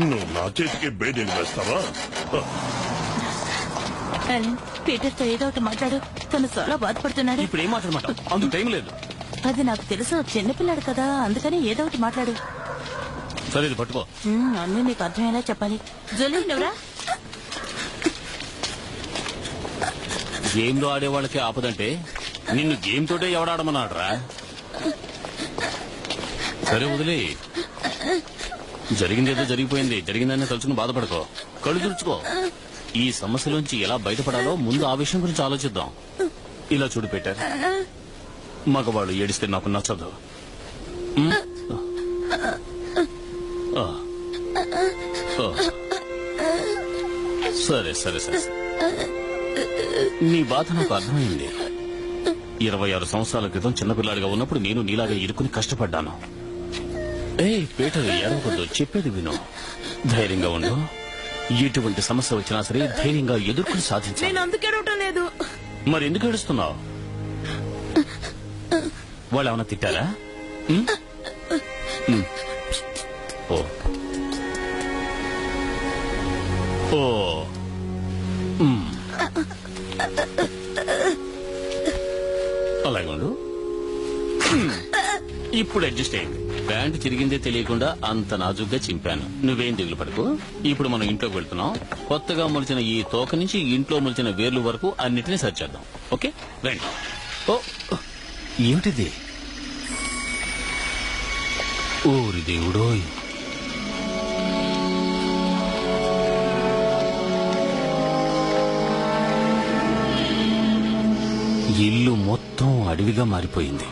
నువ్వు నా చేతికి బేడీలు వేస్తావా? పీటర్తో ఏదో ఒకటి మాట్లాడు. తను చాలా బాధపడుతున్నాడు. ఇప్పుడు ఏం మాట్లాడమంటావు? అందుకు టైం లేదు. అది నాకు తెలుసు, చిన్నపిల్లాడు కదా, అందుకని ఏదో ఒకటి మాట్లాడు. సరే, ఇది పట్టుకో. అన్నీ నీకు అర్థమయ్యేలా చెప్పాలి. జోలీ, నువ్వురా. గేమ్ లో ఆడే వాళ్ళకి ఆపదంటే నిన్ను గేమ్ తోటే ఎవడాడమన్నాడరా? సరే, వదిలే. జరిగిందేదో జరిగిపోయింది. జరిగిందని తలుచుకుని బాధపడుకో. కళ్ళు తుడుచుకో. ఈ సమస్యలోంచి ఎలా బయటపడాలో ముందు ఆ విషయం గురించి ఆలోచిద్దాం. ఇలా చూడు పీటర్, మగవాళ్ళు ఏడిస్తే నాకు నచ్చదు. సరే సరే సరే, నీ బాధ నాకు అర్థమైంది. 26 సంవత్సరాల క్రితం చిన్నపిల్లాడిగా ఉన్నప్పుడు నేను నీలాగా ఇరుకుని కష్టపడ్డాను. పీటర్, ఏడవకూడదు, చెప్పేది విను. ధైర్యంగా ఉండు. ఎటువంటి సమస్య వచ్చినా సరే ధైర్యంగా ఎదుర్కొని సాధించాలి. నేను అందుకు ఏడవటం లేదు. మరి ఎందుకు ఏడుస్తున్నావు? వాళ్ళు ఏమైనా తిట్టారా? ఓ ఓ అలాగే ఉండు. ఇప్పుడు అడ్జస్ట్ అయింది. ప్యాంటు చిరిగిందే తెలియకుండా అంత నాజుగ్గా చింపాను. నువ్వేం దిగులు పడకు. ఇప్పుడు మనం ఇంట్లోకి వెళ్తున్నాం. కొత్తగా మొలిచిన ఈ తోక నుంచి ఇంట్లో మొలిచిన వేర్లు వరకు అన్నిటినీ సరిచేద్దాం. ఓకే, రండి. ఓ, ఏమిటిది? ఓరి దేవుడోయ్! ఇల్లు మొత్తం అడవిగా మారిపోయింది.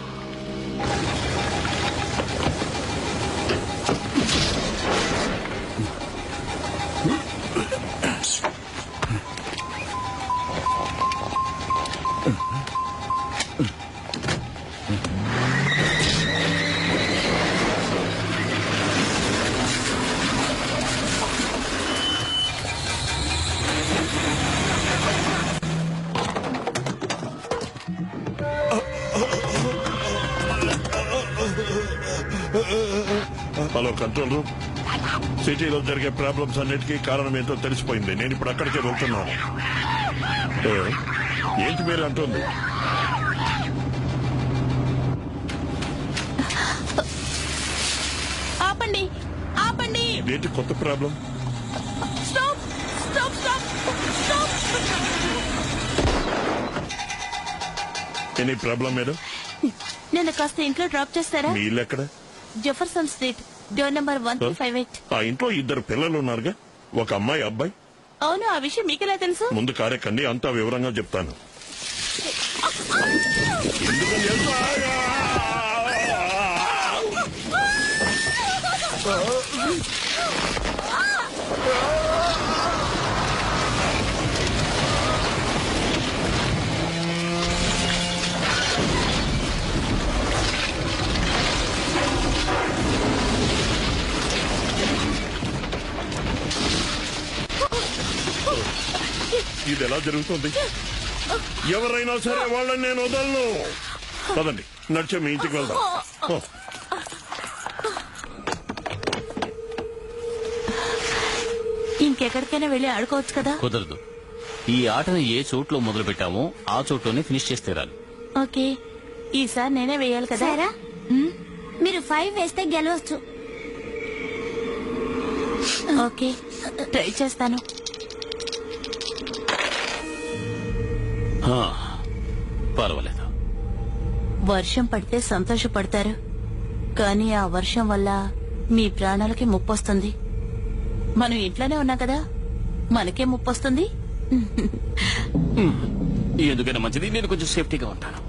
హలో కంట్రోల్ రూమ్, సిటీలో జరిగే ప్రాబ్లమ్స్ అన్నిటికీ కారణం ఏంటో తెలిసిపోయింది. నేను ఇప్పుడు అక్కడికే వెళ్తున్నాను. ఏంటి మీరు అంటుంది? ఆపండి, ఆపండి. ఏంటి కొత్త problem? Stop, stop, stop, stop. Any problem madam? నేను కాస్త ఇంట్లో డ్రాప్ చేస్తారా? మీ ఇల్లు ఎక్కడ? Jefferson street, door number 1358. ఆ ఇంట్లో 2 పిల్లలు ఉన్నారుగా, ఒక అమ్మాయి అబ్బాయి. అవును, ఆ విషయం మీకెలా తెలుసు? ముందు కారెక్కండి, అంతా వివరంగా చెప్తాను. ఎందుకని తెలుసా? ఇది ఎలా జరుగుతుంది? ఎవరైనా సరే వాళ్ళని నేను వదలను. పదండి, నడిచే మీ ఇంటికి వెళ్దాం. ఇంకెక్కడికైనా వెళ్ళి ఆడుకోవచ్చు కదా? కుదరదు. ఈ ఆటను ఏ చోట్లో మొదలు పెట్టామో ఆ చోట్లోనే ఫినిష్ చేసి తీరాలి. ఓకే, ఈసారి నేనే వేయాలి కదా? సరే, మీరు 5 వేస్తే గెలవచ్చు. ఓకే, ట్రై చేస్తాను. పర్వాలేదు. వర్షం పడితే సంతోషపడతారు, కానీ ఆ వర్షం వల్ల మీ ప్రాణాలకి ముప్పొస్తుంది. మనం ఇంట్లోనే ఉన్నాం కదా, మనకే ముప్పొస్తుంది. ఎందుకైనా మంచిది, నేను కొంచెం సేఫ్టీగా ఉంటాను.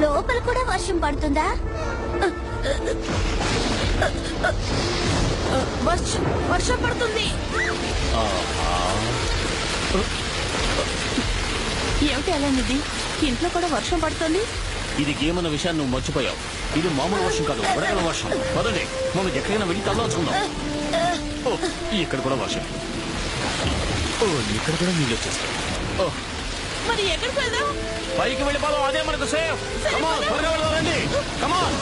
లోపల కూడా వర్షం పడుతుందా? వర్షం పడుతుంది. ఏమిటి అలాంటిది? ఇంట్లో కూడా వర్షం పడుతుంది. ఇది గేమ్ అన్న విషయాన్ని నువ్వు మర్చిపోయావు. ఇది మామూలు వర్షం కాదు, వడగల వర్షం. పదండి, మనం ఎక్కడైనా వెళ్ళి తల్లాచుకుందాం. ఇక్కడ కూడా వర్షం. ఇక్కడ కూడా నీళ్ళు వచ్చేస్తాయి. మరి ఎక్కడికి వెళ్దాం? పైకి వెళ్ళిపోదాం, అదే మనకు సేఫ్. కమాన్, త్వరగా వెళ్దామండి. కమాన్,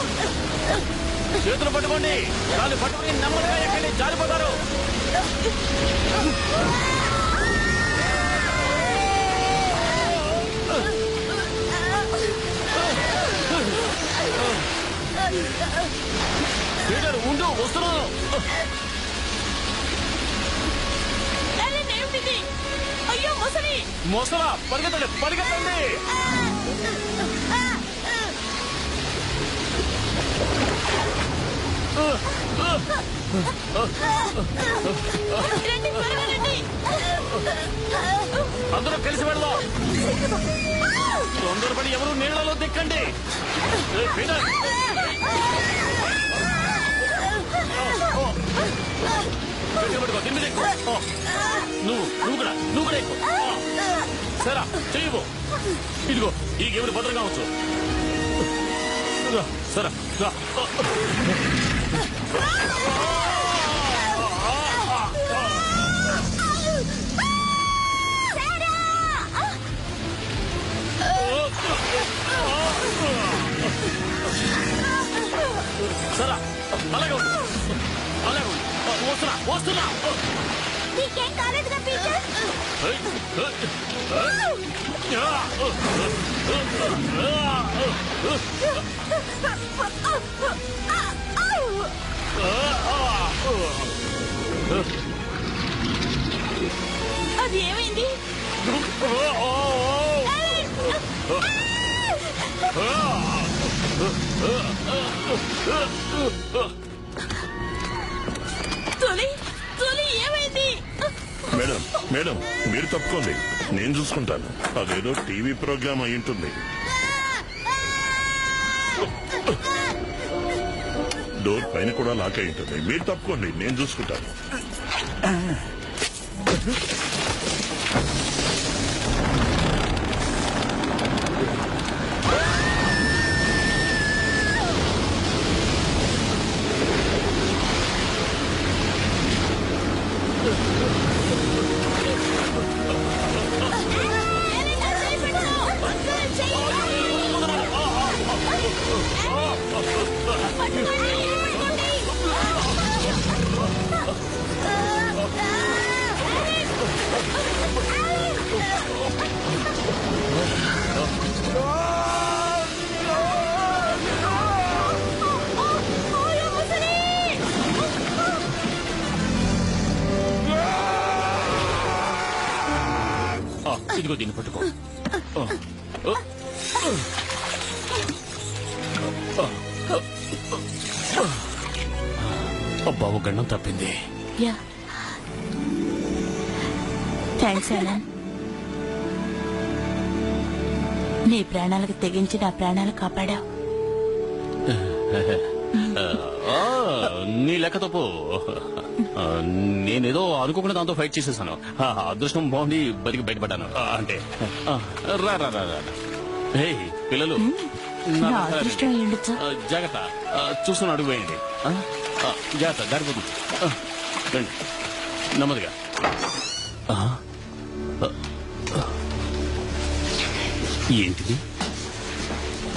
చేతులు పట్టుకోండి. కాలు పట్టుకుని నెమ్మదిగా ఎక్కండి, జారిపోతారు. పీటర్, ఉండు, వస్తున్నాను. ఏమిటిది? అయ్యో మొసలి! మొసలా, పరిగెత్తండి, పరిగెత్తండి. రండి, త్వరగా రండి. అందరూ కలిసి వెళ్దాం. తొందరపడి ఎవరు నీళ్లలో దిక్కండి. పీటర్, నువ్వు కూడా ఎక్కువ. సరే, చెయ్యవు. ఇదిగో, ఈ గేముడు భద్రంగా వచ్చు. సరే, సరే, అలాగే ఉండు, అలాగే ఉండు. వస్తున్నా, వస్తున్నా. నీకేం కాలేదుగా పీటర్? అది ఏమైంది? ఏమైంది? మేడం, మేడం, మీరు తప్పుకోండి, నేను చూసుకుంటాను. అదేదో టీవీ ప్రోగ్రామ్ అయి ఉంటుంది. డోర్ పైన కూడా లాక్ అయి ఉంటుంది. మీరు తప్పుకోండి, నేను చూసుకుంటాను. ఇదిగో దీన్ని పట్టుకో. అబ్బా ఒక గండం తప్పింది. Yeah thanks Alan. నీ ప్రాణాలకు తెగించి నా ప్రాణాలు కాపాడావు. నీ లెక్క తప్పు. నేనేదో అనుకోకుండా దాంతో ఫైట్ చేసేసాను. అదృష్టం బాగుండి బతికి బయటపడ్డాను. అంటే రా రా రా రా. హే పిల్లలు, నా అదృష్టం ఏంటో. జాగ్రత్త, చూస్తున్న అడుగు వేయండి. జాగ్రత్త, జారిపోతుంది. రండి నెమ్మదిగా. ఏంటిది?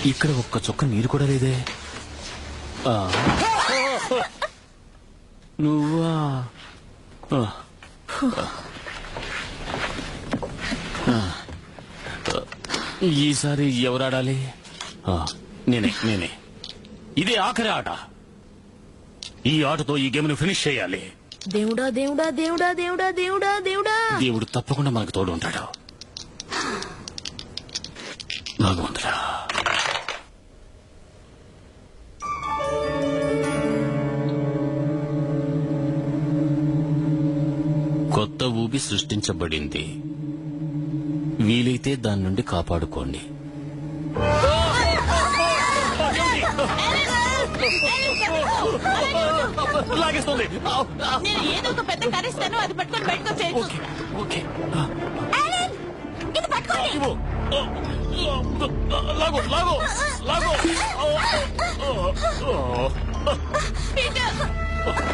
ఇక్కడ ఒక్క చుక్క నీరు కూడా లేదే. నువ్వా? ఈసారి ఎవరాడాలి? నేనే. ఇదే ఆఖరి ఆట. ఈ ఆటతో ఈ గేమ్ ను ఫినిష్ చేయాలి. దేవుడా దేవుడా దేవుడా దేవుడా దేవుడా దేవుడా. దేవుడు తప్పకుండా మనకు తోడు ఉంటాడు. భగవంతుడా. కొత్త ఊబి సృష్టించబడింది. వీలైతే దాని నుండి కాపాడుకోండి. లాగేస్తుంది. నేను ఏదో ఒక పెద్ద కరిస్తాను, అది పట్టుకొని బయటకు వచ్చేయచ్చు. ఓకే. ఇది పట్టుకోండి. లాగో లాగో లాగో. పీటర్,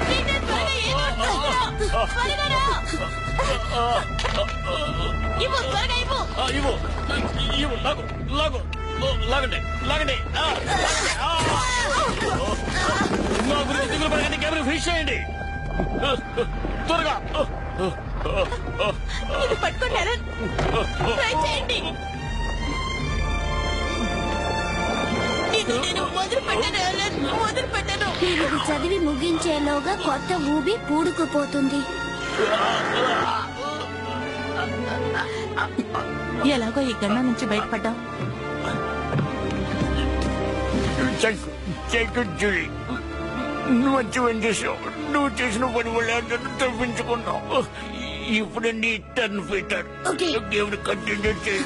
పీటర్, త్వరగా ఏదో ఒకటి తీసుకురా. త్వరగా రా. ఇవ్వు, త్వరగా ఇవ్వు. ఇవ్వు. లాగో లాగో. లాగండి లాగండి. నా గురించి దిగులు పడకండి. కెమెరా ఫినిష్ చేయండి త్వరగా. ఇది పట్టుకోండి అలన్. ట్రై చేయండి. ఇది నేను మొదలు పెట్టాను అలన్, మొదలు పెట్టాను. ఇది చదివి ముగించేలోగా కొత్త ఊబి పూడుకుపోతుంది. ఎలాగో ఈ గండం నుంచి బయటపడ్డాం. జూలీ, నువ్వు మంచి పని చేసావు. నువ్వు చేసిన పని వల్ల నన్ను తప్పించుకున్నావు. ఇప్పుడు నీ టర్న్ పీటర్. దేవుడు కంటిన్యూ చేయి.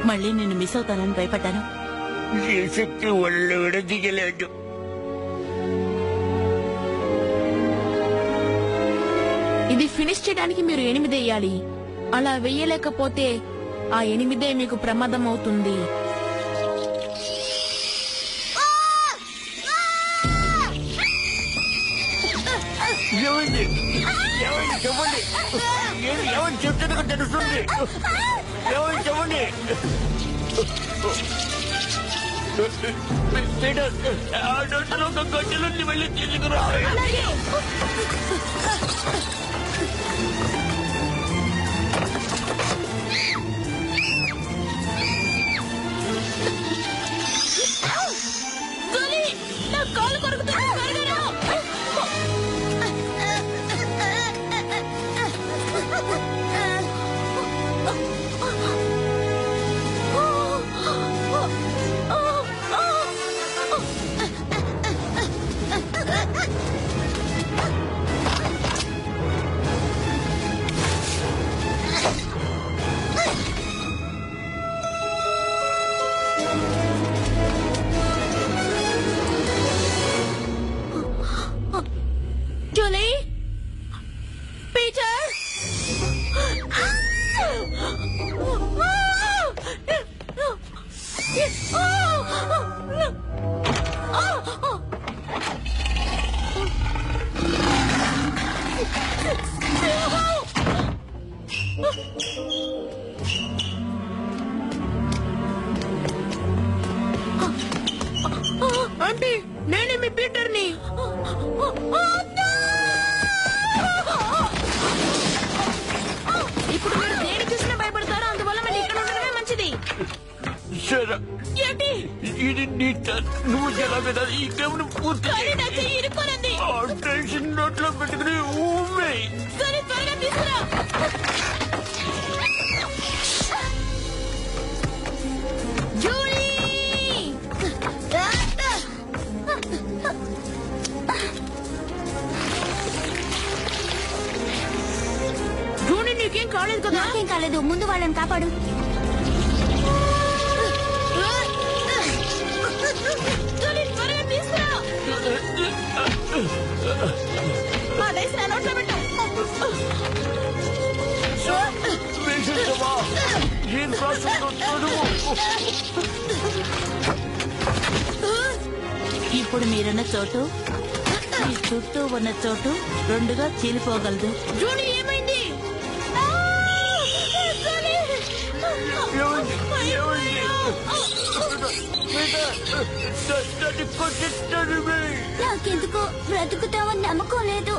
మళ్ళీ నిన్ను మిస్ అవుతానని భయపడ్డాను. ఈ శక్తి వల్ల విడదీయలేదు. ఇది ఫినిష్ చేయడానికి మీరు 8 వేయాలి. అలా వెయ్యలేకపోతే ఆ 8 మీకు ప్రమాదం అవుతుంది. చెప్పండి, ఎవరు చెప్తున్నా తెలుస్తుంది. ఎవరు చెప్పండి. గడ్డలన్నీ వెళ్ళి తీసుకురా. నా కాలు కొరుకుతుంది. Julie? Peter? ఆంటీ, నేనే మీ పీటర్ని. ఇప్పుడు మీరు దేని చూసినా భయపడతారో, అందువల్ల మీరు ఇక్కడ ఉండడమే మంచిది. ఏంటి ఇది నీ టర్న్. నువ్వు ఎలా ఈ గేమ్ పూర్తి ఇరుక్కోనండి. టెన్షన్ లో కాలేదు కదా? నాకేం కాలేదు, ముందు వాళ్ళని కాపాడు. జూలీ, త్వరగా తీసుకురా. ఆ డైస్ నా నోట్లో పెట్టు. ఇప్పుడు మీరున్న చోటు మీ చుట్టూ ఉన్న చోటు రెండుగా చీలిపోగలదు. జూలీ ఏమైంది? నాకెందుకో బ్రతుకుతామని నమ్మకం లేదు.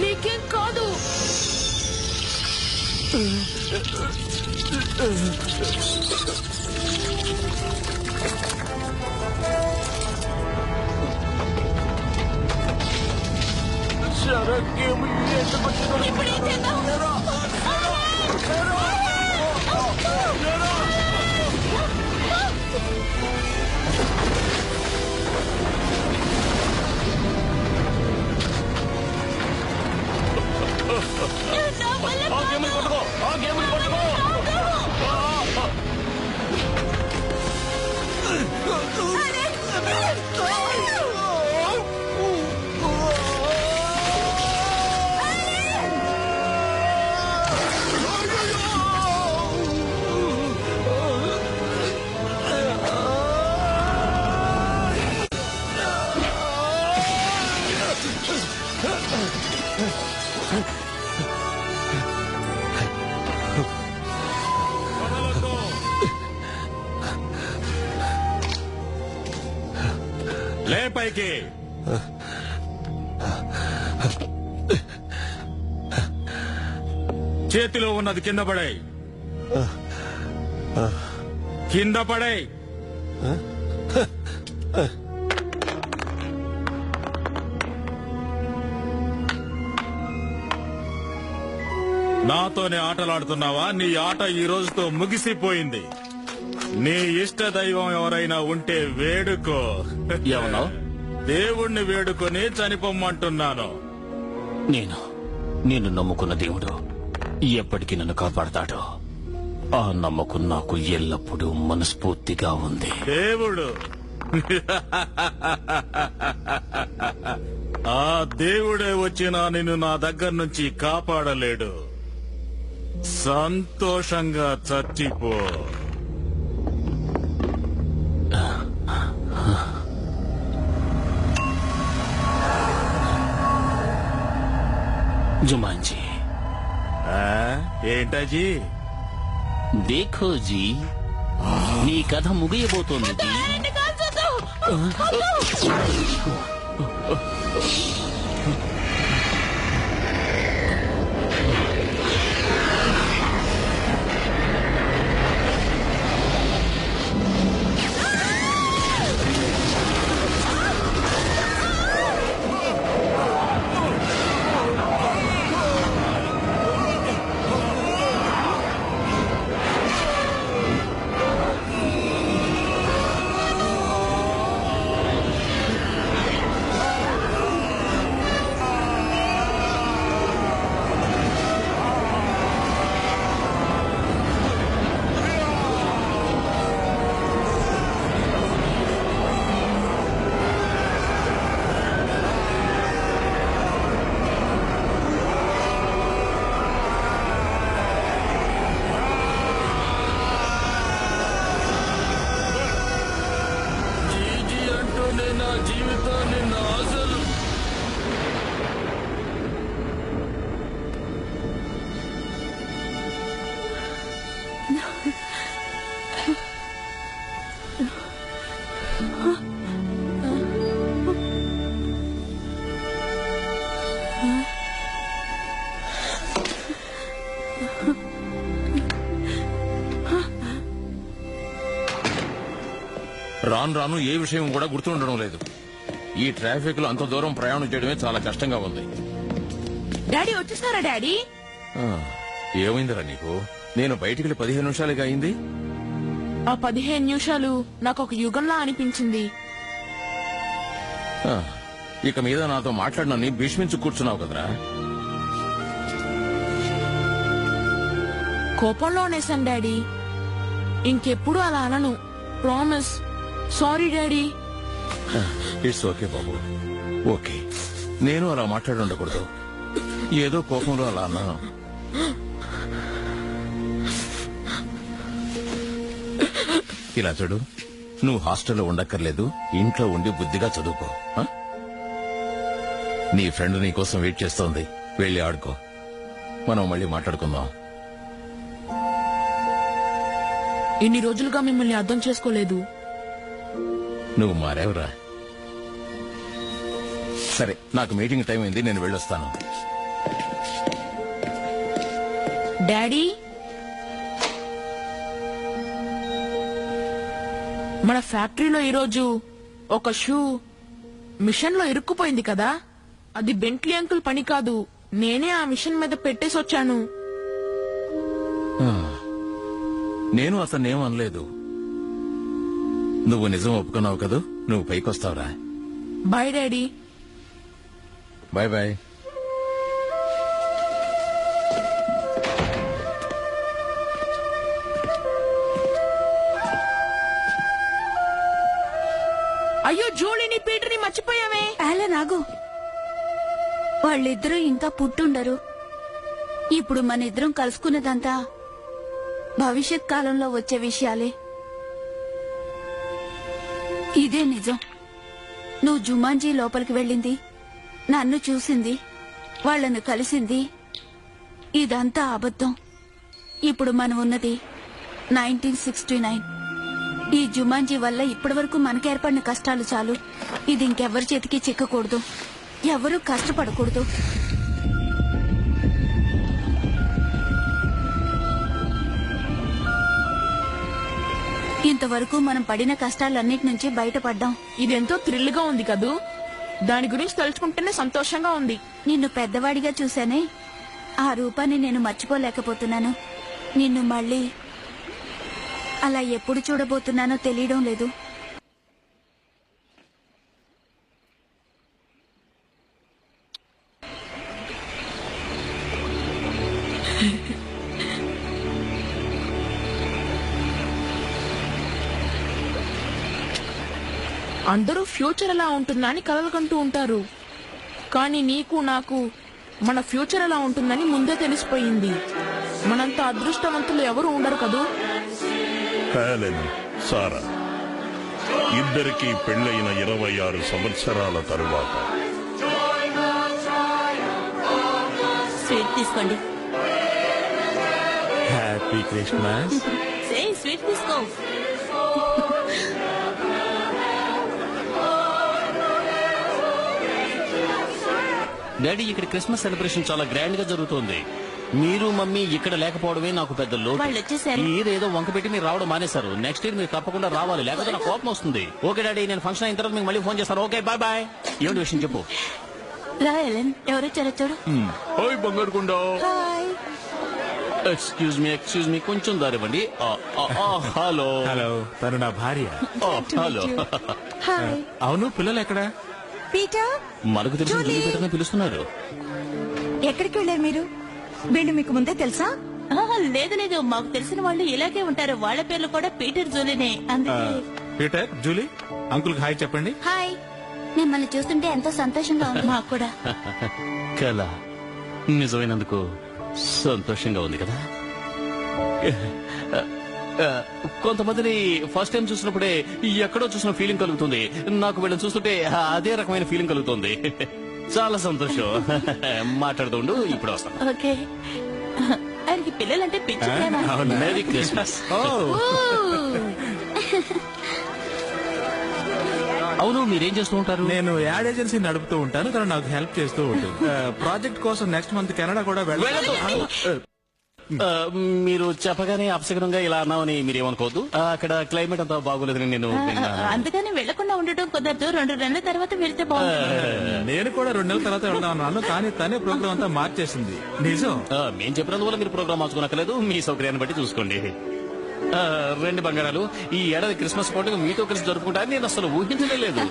నీకేం కాదు. ఇప్పుడు ఏం చేద్దాం? ఆ గేమ్ని పట్టుకో, ఆ గేమ్ని పట్టుకో. లే పైకి. చేతిలో ఉన్నది కింద పడాయి, కింద పడాయి. నాతోనే ఆటలాడుతున్నావా? నీ ఆట ఈ రోజుతో ముగిసిపోయింది. నీ ఇష్ట దైవం ఎవరైనా ఉంటే వేడుకో. ఏమన్నా? దేవుణ్ణి వేడుకొని చనిపోమ్మంటున్నాను. నేను నమ్ముకున్న దేవుడు ఎప్పటికీ నన్ను కాపాడతాడు. ఆ నమ్మకం నాకు ఎల్లప్పుడూ మనస్ఫూర్తిగా ఉంది. దేవుడు ఆ దేవుడే వచ్చినా నిన్ను నా దగ్గర నుంచి కాపాడలేడు. సంతోషంగా చచ్చిపో. జుమాన్జీ. ఏంటజీ? దేఖో జీ, నీ కథ ముగియబోతోంది జీ. రాను రాను ఏ విషయం కూడా గుర్తుండడం లేదు. ఈ ట్రాఫిక్ లో అంత దూరం ప్రయాణం చేయడమే చాలా కష్టంగా ఉంది. డాడీ వచ్చేసారా? డాడీ ఏమైందిరా నీకు? నేను బయటికి 15 నిమిషాలుగా అయింది. ఆ 15 నిమిషాలు నాకు ఒక యుగంలా అనిపించింది. ఇక మీద నాతో మాట్లాడినని భీష్మించు కూర్చున్నావు కదరా. కోపంలో అనేసాను డాడీ. ఇంకెప్పుడు అలా అనను. Promise. Sorry daddy. It's okay Babu, okay. నేను అలా మాట్లాడి ఉండకూడదు, ఏదో కోపంలో అలా అన్నాను. ఇలా చూడు, నువ్వు హాస్టల్లో ఉండక్కర్లేదు, ఇంట్లో ఉండి బుద్ధిగా చదువుకో. ఆ? నీ ఫ్రెండ్ నీ కోసం వెయిట్ చేస్తోంది, వెళ్ళి ఆడుకో. మనం మళ్ళీ మాట్లాడుకుందాం. ఇన్ని రోజులుగా మిమ్మల్ని అర్థం చేసుకోలేదు. నువ్వు మారేవరా? సరే, నాకు మీటింగ్ టైం అయింది, నేను వెళ్ళొస్తాను. డాడీ, మన ఫ్యాక్టరీలో ఈరోజు ఒక షూ మిషన్ లో ఇరుక్కుపోయింది కదా. అది బెంట్లీ అంకుల్ పని కాదు, నేనే ఆ మిషన్ మీద పెట్టేసి వచ్చాను. నేను అతన్నేం అనలేదు. నువ్వు నిజం ఒప్పుకున్నావు కదూ, నువ్వు పైకొస్తావురా. Bye daddy. Bye bye. అయ్యో జూలీని పీటర్ని మర్చిపోయామే. నాగు వాళ్ళిద్దరూ ఇంకా పుట్టుండరు. ఇప్పుడు మన ఇద్దరం కలుసుకున్నదంతా భవిష్యత్ కాలంలో వచ్చే విషయాలే. ఇదే నిజం. నువ్వు జుమాంజీ లోపలికి వెళ్ళింది, నన్ను చూసింది, వాళ్లను కలిసింది, ఇదంతా అబద్ధం. ఇప్పుడు మనం ఉన్నది 1969. ఈ జుమాంజీ వల్ల ఇప్పటి వరకు మనకేర్పడిన కష్టాలు చాలు. ఇది ఇంకెవరి చేతికి చిక్కకూడదు, ఎవరూ కష్టపడకూడదు. ఇంతవరకు మనం పడిన కష్టాలన్నిటి నుంచి బయటపడ్డాం. ఇదెంతో థ్రిల్ గా ఉంది కదూ. దాని గురించి తలుచుకుంటేనే సంతోషంగా ఉంది. నిన్ను పెద్దవాడిగా చూశానే, ఆ రూపాన్ని నేను మర్చిపోలేకపోతున్నాను. నిన్ను మళ్ళీ అలా ఎప్పుడు చూడబోతున్నానో తెలియడం లేదు. అందరూ ఫ్యూచర్ ఎలా ఉంటుందా అని కలలుకంటూ ఉంటారు. కానీ నీకు నాకు మన ఫ్యూచర్ ఎలా ఉంటుందని ముందే తెలిసిపోయింది. మనంత అదృష్టవంతులు ఎవరు ఉండరు కదూ. హెలెన్, సారా ఇద్దరికీ పెళ్లైన 26 సంవత్సరాల తరువాత స్వీట్ తీసుకోండి. Happy Christmas. స్వీట్ తీసుకో. డాడీ, ఇక్కడ క్రిస్మస్ సెలబ్రేషన్ చాలా గ్రాండ్ గా జరుగుతోంది. మీరు మమ్మీ ఇక్కడ లేకపోవడమే నాకు పెద్ద లోటు. వాళ్ళు వచ్చేసారు. ఈ ఇయర్ ఏదో వంక పెట్టి మీరు రావడం మానేశారు. నెక్స్ట్ ఇయర్ మీరు తప్పకుండా రావాలి, లేకపోతే నాకు కోపం వస్తుంది. ఓకే డాడీ, నేను ఫంక్షన్ అయిన తర్వాత మీకు మళ్ళీ ఫోన్ చేస్తాను. Okay, bye bye. ఏమిటి విషయం చెప్పు. రా ఎలెన్, ఎవరొచ్చారో చూడు. ఓయ్ బంగారుకుండ. ఎక్స్క్యూజ్ మీ, కొంచెం దారివ్వండి. హలో. హలో, తను నా భార్య. హలో. అవును, పిల్లలు ఎక్కడ? పీటర్, మనకు తెలిసి జూలీ పీటర్ని పిలుస్తున్నారు. ఎక్కడికి వెళ్ళారు మీరు? వీళ్ళు మీకు ముందే తెలుసా? లేదు లేదు, మాకు తెలిసిన వాళ్ళు ఇలాగే ఉంటారు. వాళ్ళ పేర్లు కూడా పీటర్, జూలీనే. అందుకే పీటర్, జూలీ, అంకుల్ హాయ్ చెప్పండి. హాయ్. మిమ్మల్ని చూస్తుంటే ఎంతో సంతోషంగా ఉంది. మాకు కూడా. కళ నిజమైనందుకు సంతోషంగా ఉంది కదా. కొంతమందిని ఫస్ట్ టైం చూసినప్పుడే ఎక్కడో చూసిన ఫీలింగ్ కలుగుతుంది. నాకు వీళ్ళని చూస్తుంటే అదే రకమైన ఫీలింగ్ కలుగుతుంది. చాలా సంతోషం. మాట్లాడుతుండు, ఇప్పుడు వస్తాను. ఓకే. ఆయనకి పిల్లలంటే పిచ్చి ప్రేమ. Merry Christmas. అవును, మీరేం చేస్తూ ఉంటారు? నేను యాడ్ ఏజెన్సీ నడుపుతూ ఉంటాను, తను నాకు హెల్ప్ చేస్తూ ఉంటుంది. ప్రాజెక్ట్ కోసం నెక్స్ట్ మంత్ కెనడా కూడా వెళ్ళదు. మీరు చెప్పగానే అపశకనంగా ఇలా అన్నామని మీరేమనుకోవద్దు. అక్కడ క్లైమేట్ అంతా బాగోలేదని నేను అందుకని వెళ్లకుండా ఉండటం కుదరదు. 2 నెలల తర్వాత వెళ్తే బాగుంటుంది. నేను కూడా 2 నెలల తర్వాత వెళ్దాం అన్నాను, కానీ తనే ప్రోగ్రామ్ అంతా మార్చేసింది. నిజం. మేము చెప్పినందువల్ల మీరు ప్రోగ్రామ్ మార్చుకోనక్కర్లేదు. మీ సౌకర్యాన్ని బట్టి చూసుకోండి. రెండు బంగారాలు, ఈ ఏడాది క్రిస్మస్ పండుగ మీతో కలిసి జరుపుకుంటారని నేను అసలు ఊహించలేదు.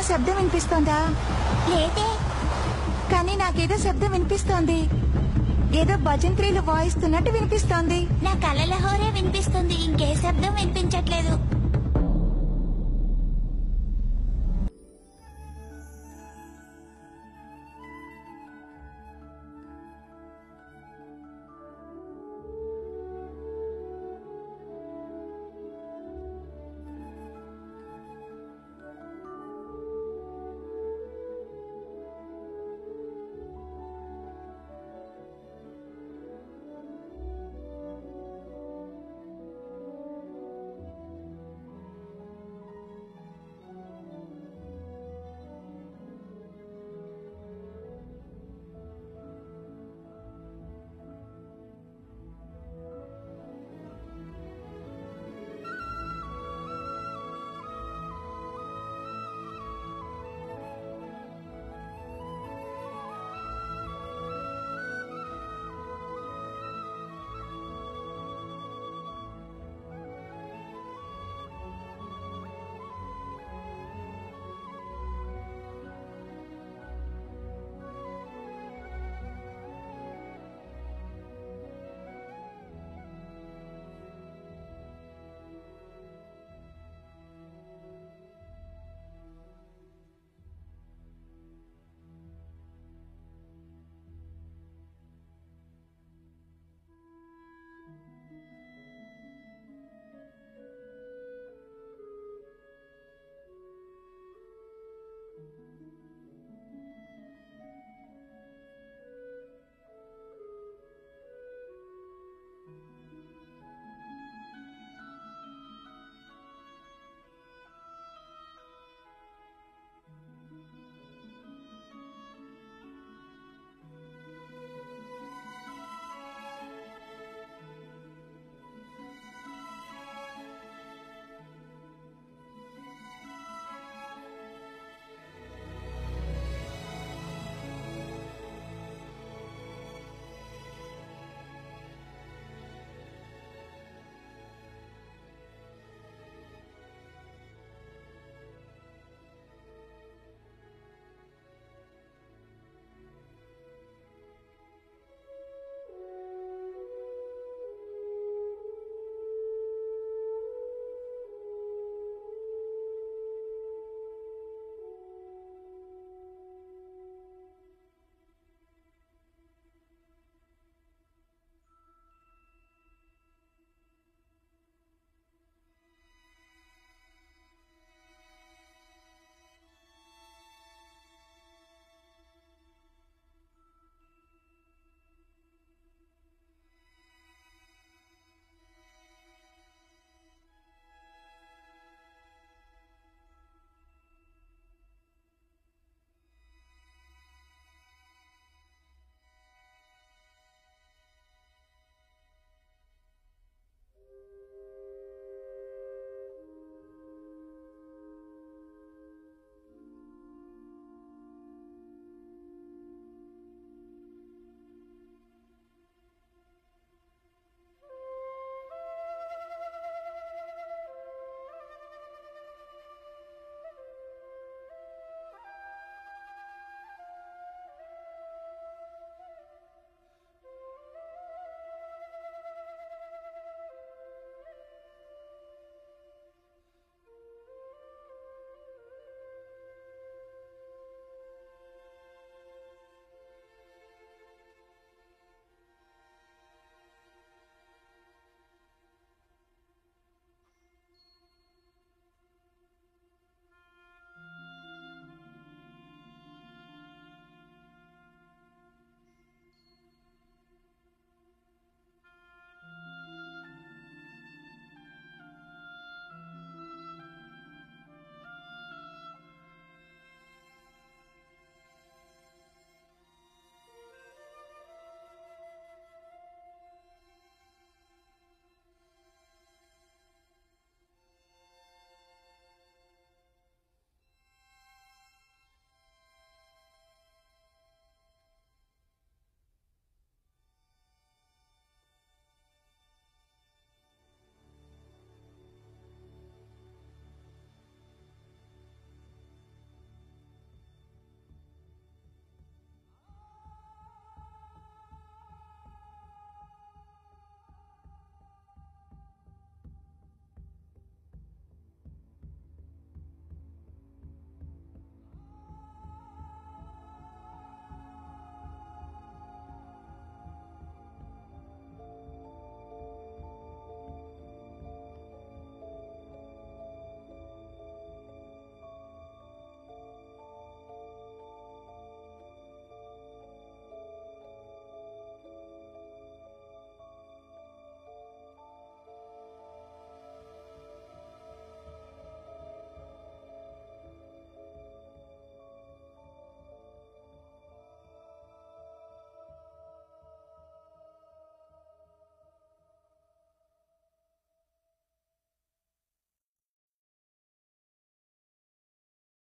ఏమైనా శబ్దం వినిపిస్తోందా? లేదే. కానీ నాకేదో శబ్దం వినిపిస్తోంది. ఏదో భజంత్రీలు వాయిస్తున్నట్టు వినిపిస్తోంది. నా కలల హోరే వినిపిస్తుంది, ఇంకే శబ్దం వినిపించట్లేదు.